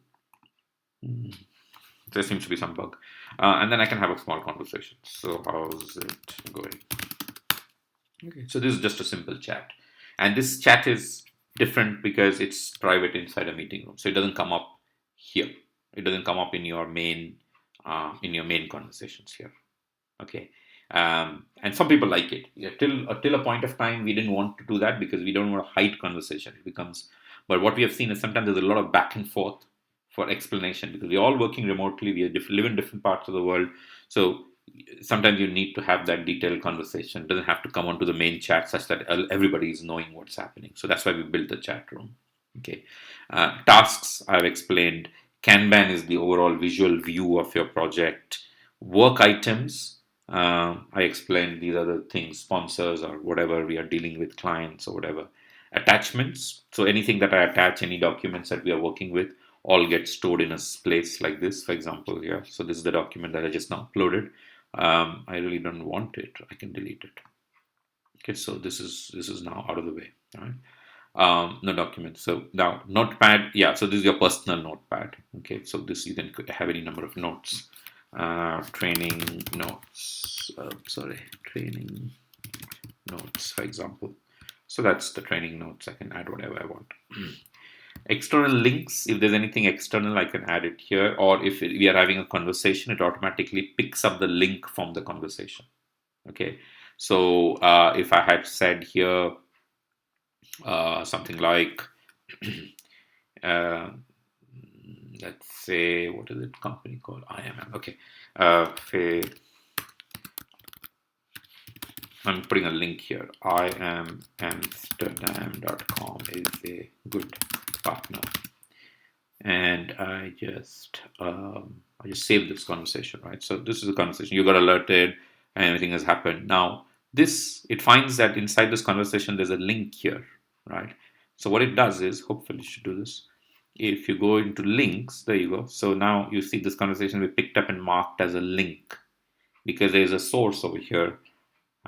There seems to be some bug. And then I can have a small conversation. So how's it going? Okay, so this is just a simple chat. And this chat is different because it's private inside a meeting room. So it doesn't come up here. It doesn't come up in your main conversations here. Okay. And some people like it. Yeah, till a point of time, we didn't want to do that because we don't want to hide conversation. It becomes, but what we have seen is sometimes there's a lot of back and forth for explanation because we're all working remotely. We live in different parts of the world, so sometimes you need to have that detailed conversation. It doesn't have to come onto the main chat such that everybody is knowing what's happening. So that's why we built the chat room. Okay, tasks I've explained. Kanban is the overall visual view of your project. Work items I explained these are the things, sponsors or whatever we are dealing with, clients or whatever. Attachments. So anything that I attach, any documents that we are working with, all get stored in a place like this, for example, here. So this is the document that I just now uploaded. I really don't want it. I can delete it. Okay, so this is now out of the way. All right. No document. So now notepad. Yeah. So this is your personal notepad. Okay. So this you can have any number of notes. Training notes. Sorry, training notes, for example. So that's the training notes. I can add whatever I want. External links. If there's anything external, I can add it here. Or if we are having a conversation, it automatically picks up the link from the conversation. Okay. So if I had said here something like, uh, let's say, what is it? Company called IMM. Okay. I'm putting a link here. IamAmsterdam.com is a good partner. And I just saved this conversation, right? So this is a conversation. You got alerted and everything has happened. Now, it finds that inside this conversation, there's a link here, right? So what it does is, hopefully it should do this. If you go into links, there you go. So now you see this conversation we picked up and marked as a link because there is a source over here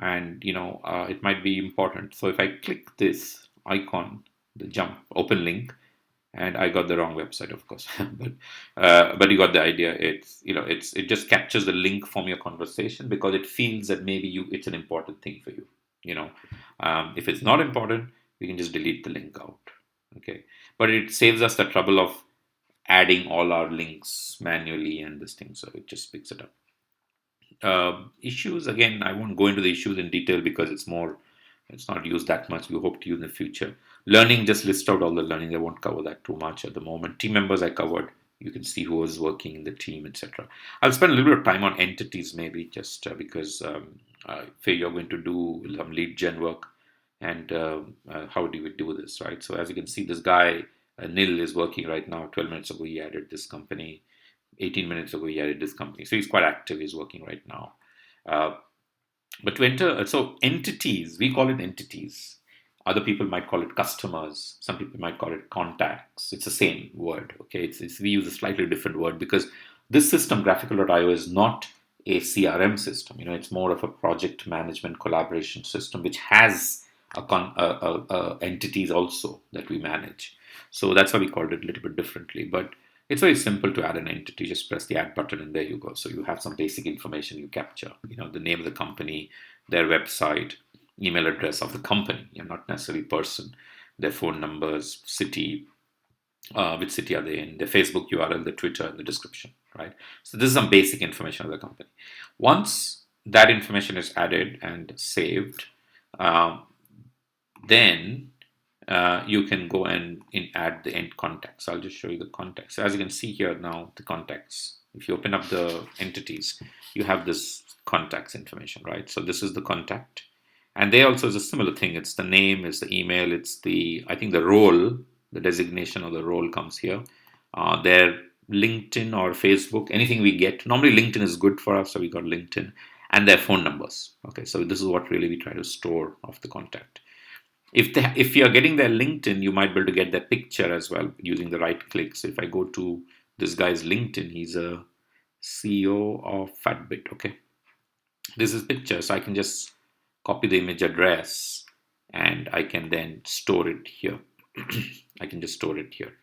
and it might be important. So if I click this icon, the jump open link, and I got the wrong website, of course, but you got the idea. It just captures the link from your conversation because it feels that maybe it's an important thing for you. If it's not important, we can just delete the link out. Okay, but it saves us the trouble of adding all our links manually and this thing, so it just picks it up. Issues, again, I won't go into the issues in detail because it's not used that much. We hope to use in the future. Learning, just list out all the learning. I won't cover that too much at the moment. Team members I covered. You can see who is working in the team, etc. I'll spend a little bit of time on entities, maybe just because Faye, you're going to do some lead gen work, and how do we do this, right? So as you can see, this guy Nil is working right now. 12 minutes ago, he added this company. 18 minutes ago, he added this company. So he's quite active. He's working right now. Uh, but to enter, so entities, we call it entities. Other people might call it customers. Some people might call it contacts. It's the same word. Okay, we use a slightly different word because this system, graphical.io, is not a CRM system. It's more of a project management collaboration system, which has entities also that we manage. So that's why we called it a little bit differently. But it's very simple to add an entity. Just press the add button and there you go. So you have some basic information you capture. The name of the company, their website, email address of the company, not necessarily person, their phone numbers, city, which city are they in, their Facebook URL, the Twitter, and the description, right? So this is some basic information of the company. Once that information is added and saved, then you can go and add the end contacts. I'll just show you the contacts. As you can see here now, the contacts if you open up the entities, you have this contacts information, right? So this is the contact. And they also is a similar thing. It's the name, it's the email, it's the, I think the role, the designation of the role comes here. Their LinkedIn or Facebook, anything we get. Normally LinkedIn is good for us, so we got LinkedIn and their phone numbers. Okay, so this is what really we try to store of the contact. If you are getting their LinkedIn, you might be able to get their picture as well using the right click. So if I go to this guy's LinkedIn, he's a CEO of Fatbit. Okay, this is picture, so I can just copy the image address and I can then store it here. I can just store it here.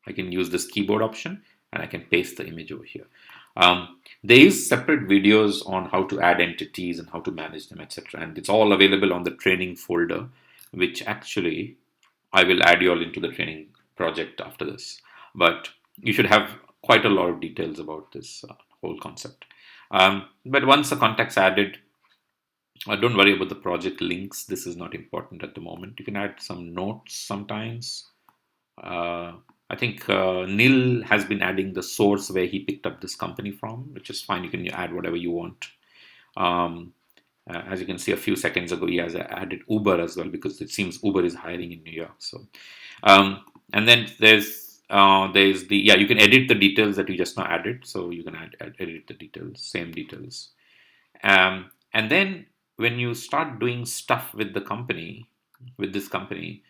I can use this keyboard option and I can paste the image over here. There is separate videos on how to add entities and how to manage them, etc. And it's all available on the training folder, which actually I will add you all into the training project after this. But you should have quite a lot of details about this whole concept. But once the contact's added, don't worry about the project links. This is not important at the moment. You can add some notes sometimes. Uh, I think Neil has been adding the source where he picked up this company from, which is fine. You can add whatever you want. As you can see, a few seconds ago, he has added Uber as well because it seems Uber is hiring in New York. So, and then there's the, yeah, you can edit the details that you just now added. So you can edit the details, same details. And then when you start doing stuff with the company, with this company,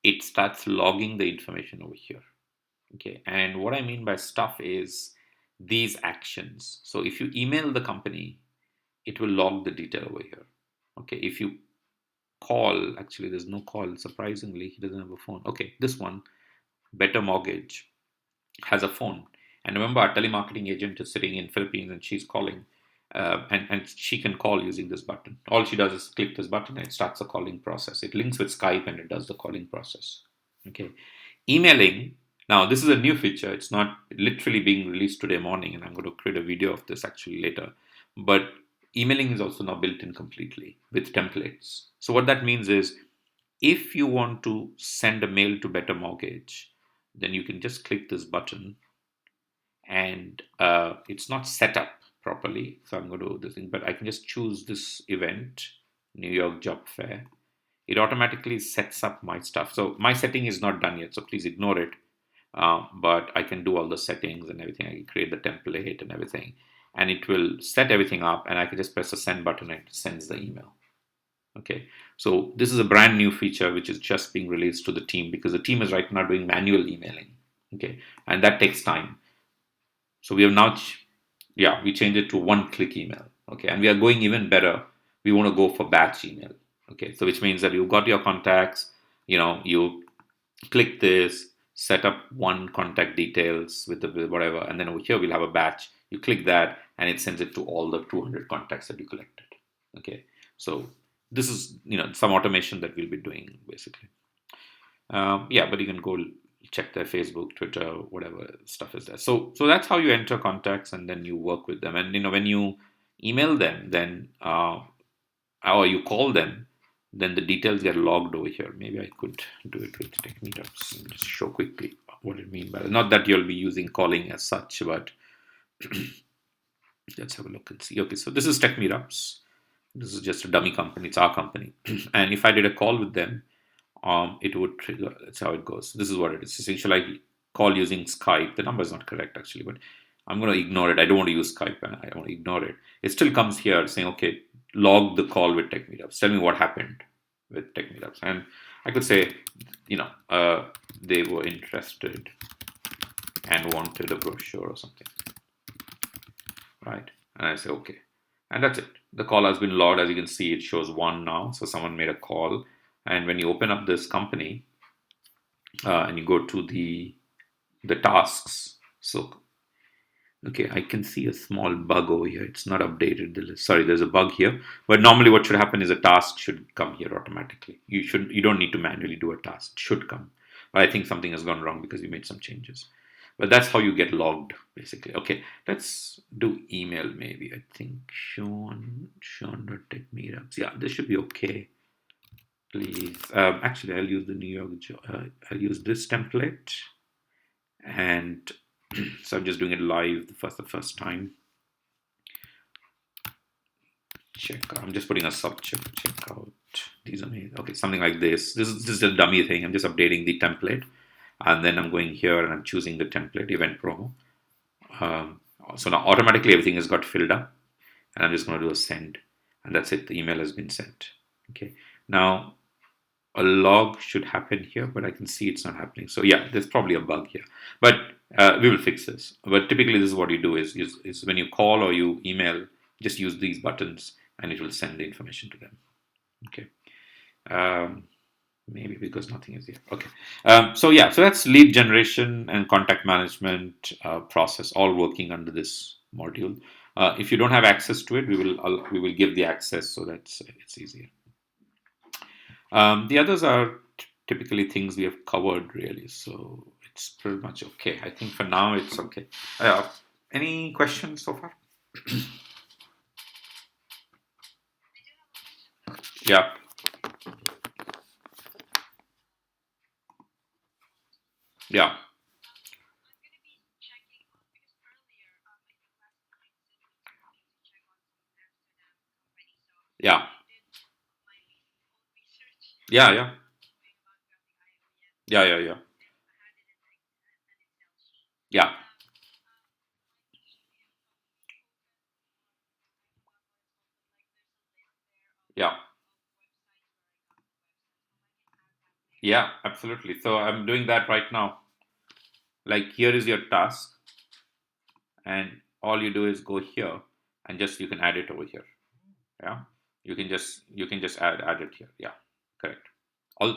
it starts logging the information over here. Okay, and what I mean by stuff is these actions. So if you email the company, it will log the detail over here. Okay, if you call, actually there's no call, surprisingly, he doesn't have a phone. Okay, this one, Better Mortgage, has a phone. And remember, our telemarketing agent is sitting in Philippines and she's calling. And she can call using this button. All she does is click this button and it starts the calling process. It links with Skype and it does the calling process. Okay. Emailing, now this is a new feature. It's not literally being released today morning, and I'm going to create a video of this actually later. But emailing is also now built in completely with templates. So what that means is if you want to send a mail to Better Mortgage, then you can just click this button and it's not set up properly. So I'm going to do this thing, but I can just choose this event, New York Job Fair. It automatically sets up my stuff. So my setting is not done yet, so please ignore it. But I can do all the settings and everything. I can create the template and everything, and it will set everything up, and I can just press the send button and it sends the email. Okay, so this is a brand new feature which is just being released to the team because the team is right now doing manual emailing. Okay, and that takes time. So we have now, we changed it to one-click email. Okay, and we are going even better. We want to go for batch email. Okay, so which means that you've got your contacts. You click this, set up one contact details with the whatever, and then over here we'll have a batch. You click that, and it sends it to all the 200 contacts that you collected. Okay, so this is some automation that we'll be doing basically. But you can go check their Facebook, Twitter, whatever stuff is there. So that's how you enter contacts, and then you work with them. And when you email them, then or you call them, then the details get logged over here. Maybe I could do it with Tech Meetups and just show quickly what it means by that. Not that you'll be using calling as such, but let's have a look and see. Okay, so this is Tech Meetups. This is just a dummy company. It's our company. And if I did a call with them, it would trigger. That's how it goes. This is what it is. Essentially, I call using Skype. The number is not correct actually, but I'm going to ignore it. I don't want to use Skype, and I want to ignore it. It still comes here saying, okay, log the call with Tech Meetups. Tell me what happened with Tech Meetups. And I could say, they were interested and wanted a brochure or something, right? And I say, okay. And that's it. The call has been logged. As you can see, it shows 1 now. So someone made a call. And when you open up this company and you go to the tasks, so okay, I can see a small bug over here. It's not updated the list. Sorry, there's a bug here. But normally what should happen is a task should come here automatically. You don't need to manually do a task. It should come. But I think something has gone wrong because we made some changes. But that's how you get logged, basically. Okay, let's do email maybe. I think Sean.Tech Meetups. Yeah, this should be okay. Please. Actually, I'll use the New York. I'll use this template, and So I'm just doing it live the first time. Check. I'm just putting a subject. Check out these amazing. Okay, something like this. This is a dummy thing. I'm just updating the template, and then I'm going here and I'm choosing the template event promo. Um, so now automatically everything has got filled up, and I'm just going to do a send, and that's it. The email has been sent. Okay. Now a log should happen here, but I can see it's not happening. So yeah, there's probably a bug here, but we will fix this. But typically, this is what you do: is when you call or you email, just use these buttons, and it will send the information to them. Okay. Um, Maybe because nothing is here. Okay. So yeah, so that's lead generation and contact management process, all working under this module. If you don't have access to it, we will give the access so that it's easier. The others are typically things we have covered really, so it's pretty much okay. I think for now it's okay. Any questions so far? Yeah, yeah, yeah, yeah, yeah, yeah, yeah, yeah, yeah, yeah, yeah, absolutely. So I'm doing that right now. Like here is your task, and all you do is go here and just you can add it over here. Yeah, you can just add it here. Yeah, correct. All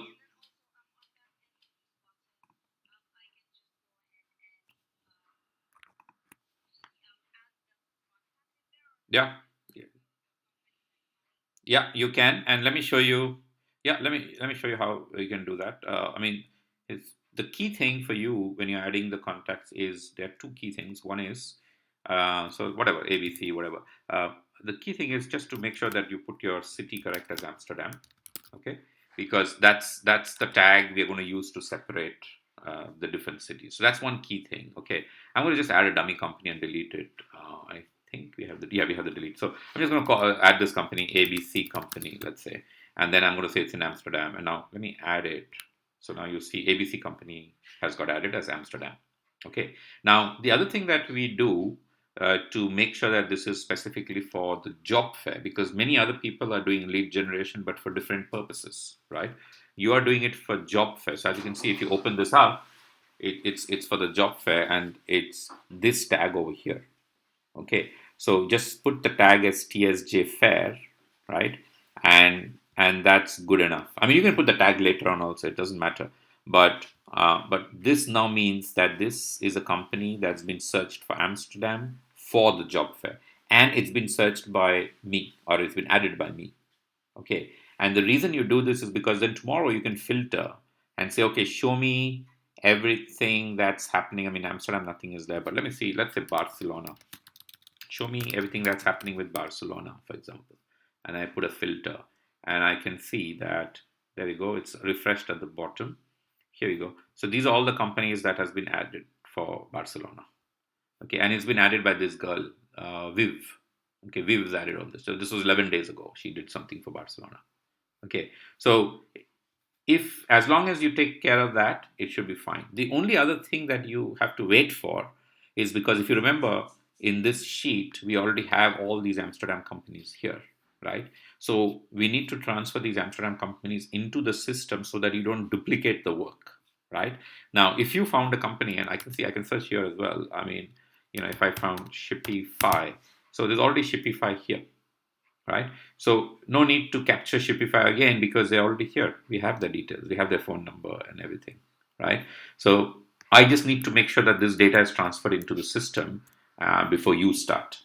yeah. Yeah, you can, and let me show you. Yeah, let me show you how you can do that. I mean, it's the key thing for you when you're adding the contacts is there are two key things. One is so whatever ABC, whatever. The key thing is just to make sure that you put your city correct as Amsterdam, okay? Because that's the tag we are going to use to separate the different cities. So that's one key thing. Okay, I'm going to just add a dummy company and delete it. I think we have the delete. So I'm just going to add this company ABC company, let's say, and then I'm going to say it's in Amsterdam. And now let me add it. So now you see ABC company has got added as Amsterdam. Okay. Now the other thing that we do to make sure that this is specifically for the job fair, because many other people are doing lead generation, but for different purposes, right? You are doing it for job fair. So as you can see, if you open this up, it's for the job fair, and it's this tag over here. Okay, so just put the tag as TSJ fair, right? And that's good enough. I mean, you can put the tag later on also; it doesn't matter. But this now means that this is a company that's been searched for Amsterdam for the job fair, and it's been searched by me, or it's been added by me. Okay, and the reason you do this is because then tomorrow you can filter and say, okay, show me everything that's happening. I mean, Amsterdam, nothing is there, but let me see. Let's say Barcelona. Show me everything that's happening with Barcelona, for example. And I put a filter, and I can see that there we go. It's refreshed at the bottom. Here we go. So these are all the companies that has been added for Barcelona. Okay, and it's been added by this girl, Viv. Okay, Viv has added all this. So this was 11 days ago. She did something for Barcelona. Okay, so if as long as you take care of that, it should be fine. The only other thing that you have to wait for is because if you remember in this sheet, we already have all these Amsterdam companies here, right? So we need to transfer these Amsterdam companies into the system so that you don't duplicate the work, right? Now, if you found a company, and I can see I can search here as well. I mean, if I found Shipify, so there's already Shipify here, right? So no need to capture Shopify again because they're already here. We have the details, we have their phone number and everything, right? So I just need to make sure that this data is transferred into the system before you start.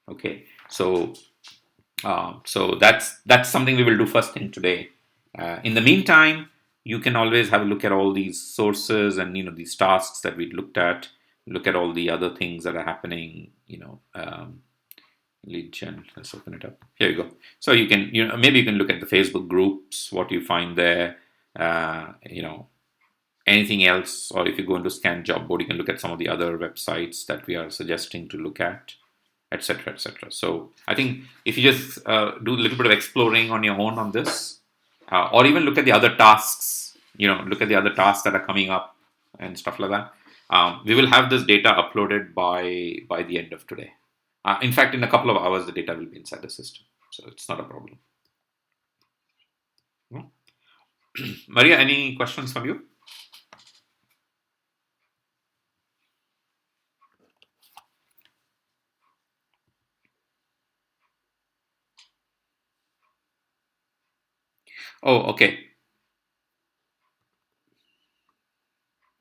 Okay, so that's something we will do first thing today. In the meantime, you can always have a look at all these sources and these tasks that we looked at. Look at all the other things that are happening. Lead gen. Let's open it up. Here you go. So you can, maybe you can look at the Facebook groups, what you find there. anything else, or if you go into scan job board, you can look at some of the other websites that we are suggesting to look at, etc., etc. So I think if you just do a little bit of exploring on your own on this, or even look at the other tasks, look at the other tasks that are coming up and stuff like that. We will have this data uploaded by the end of today. In fact, in a couple of hours, the data will be inside the system, so it's not a problem. Hmm? Maria, any questions from you? Oh, okay.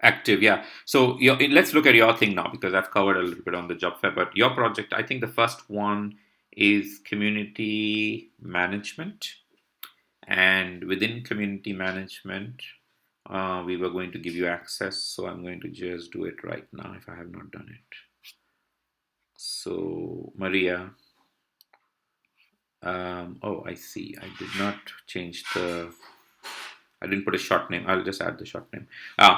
Active, yeah. So let's look at your thing now, because I've covered a little bit on the job fair. But your project, I think the first one is community management. And within community management, we were going to give you access. So I'm going to just do it right now if I have not done it. So, Maria. Oh, I see. I did not change I didn't put a short name. I'll just add the short name.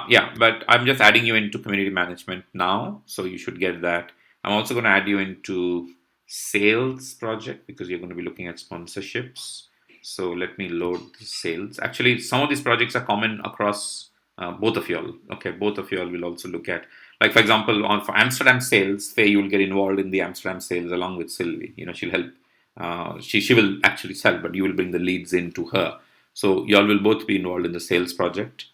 Yeah, but I'm just adding you into community management now, so you should get that. I'm also going to add you into sales project, because you're going to be looking at sponsorships. So let me load the sales. Actually, some of these projects are common across both of you all. Okay, both of you all will also look at, like for example, for Amsterdam sales, Faye, you'll get involved in the Amsterdam sales along with Sylvie. She'll help. She will actually sell, but you will bring the leads into her. So y'all will both be involved in the sales project.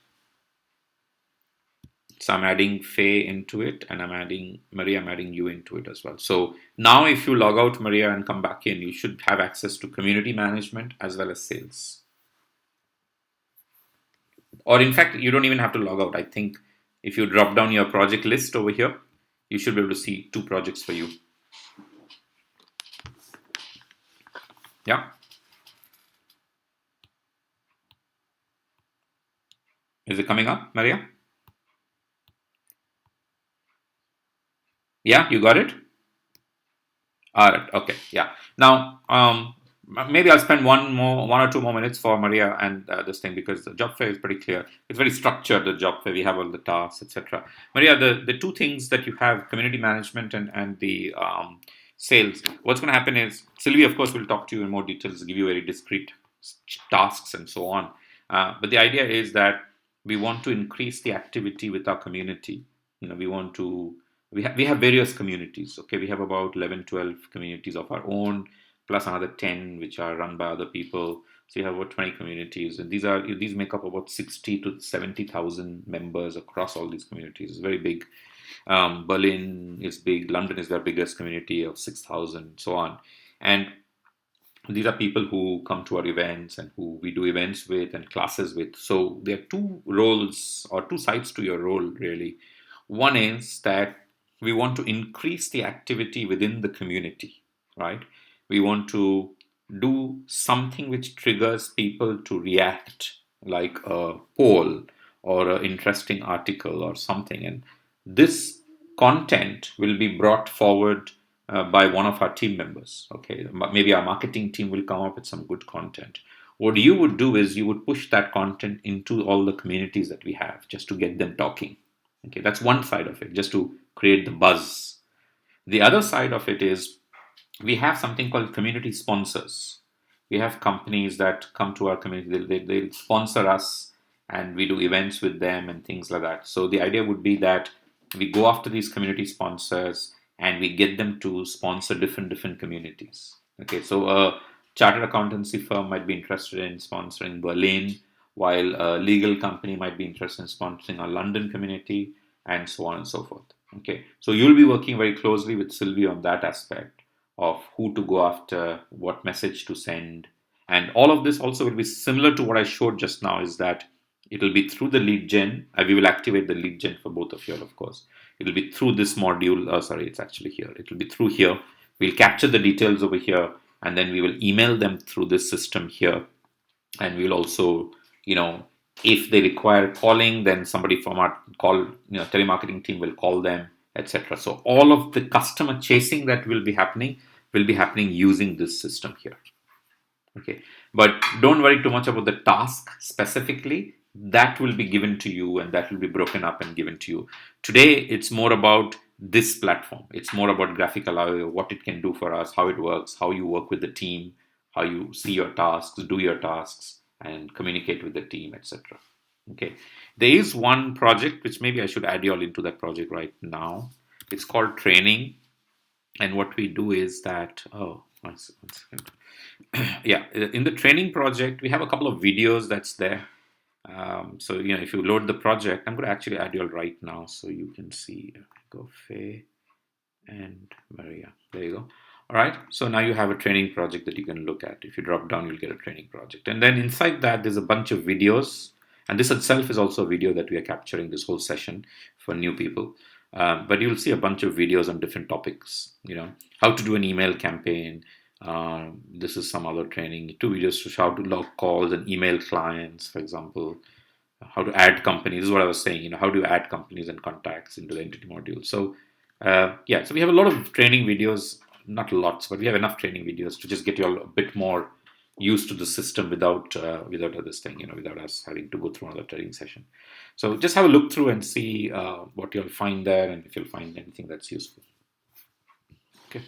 So I'm adding Faye into it, and I'm adding Maria, I'm adding you into it as well. So now if you log out, Maria, and come back in, you should have access to community management as well as sales. Or in fact, you don't even have to log out. I think if you drop down your project list over here, you should be able to see 2 projects for you. Yeah. Is it coming up, Maria? Yeah, you got it? All right. Okay. Yeah. Now, maybe I'll spend 1 or 2 more minutes for Maria and this thing, because the job fair is pretty clear. It's very structured. The job fair, we have all the tasks, etc. Maria, the 2 things that you have, community management and the sales. What's going to happen is Sylvie, of course, will talk to you in more details, give you very discrete tasks and so on. But the idea is that we want to increase the activity with our community. We want to we have various communities. Okay, we have about 11 12 communities of our own, plus another 10 which are run by other people. So you have about 20 communities, and these make up about 60 to 70,000 members across all these communities. It's very big. Berlin is big. London is their biggest community of 6,000, so on. And these are people who come to our events and who we do events with and classes with. So there are 2 roles, or 2 sides to your role, really. One is that we want to increase the activity within the community, right? We want to do something which triggers people to react, like a poll or an interesting article or something. And this content will be brought forward by one of our team members. Okay, maybe our marketing team will come up with some good content. What you would do is you would push that content into all the communities that we have, just to get them talking. Okay, that's one side of it, just to create the buzz. The other side of it is we have something called community sponsors. We have companies that come to our community, they'll sponsor us, and we do events with them and things like that. So the idea would be that we go after these community sponsors and we get them to sponsor different communities. Okay, so a chartered accountancy firm might be interested in sponsoring Berlin, while a legal company might be interested in sponsoring a London community, and so on and so forth. Okay, so you'll be working very closely with Sylvie on that aspect of who to go after, what message to send. And all of this also will be similar to what I showed just now, is that it will be through the lead gen. We will activate the lead gen for both of you, of course. It will be through this module. Oh, sorry, it's actually here. It will be through here. We'll capture the details over here, and then we will email them through this system here. And we'll also, if they require calling, then somebody from our telemarketing team will call them, etc. So all of the customer chasing that will be happening using this system here. Okay, but don't worry too much about the task specifically. that will be given to you and that will be broken up and given to you. Today, it's more about this platform. It's more about graphical IO, what it can do for us, how it works, how you work with the team, how you see your tasks, do your tasks, and communicate with the team, etc. Okay. There is one project which maybe I should add you all into that project right now. It's called training. And what we do is that, oh, one second. Yeah, in the training project, we have a couple of videos that's there. So, if you load the project, I'm going to actually add you all right now so you can see. Go Faye and Maria. There you go. All right. So now you have a training project that you can look at. If you drop down, you'll get a training project. And then inside that, there's a bunch of videos. And this itself is also a video that we are capturing this whole session for new people. But you'll see a bunch of videos on different topics, how to do an email campaign. This is some other training, 2 videos to show how to log calls and email clients, for example, how to add companies. This is what I was saying, how do you add companies and contacts into the entity module. So so we have a lot of training videos, not lots, but we have enough training videos to just get you all a bit more used to the system without this thing, without us having to go through another training session. So just have a look through and see what you'll find there, and if you'll find anything that's useful. Okay.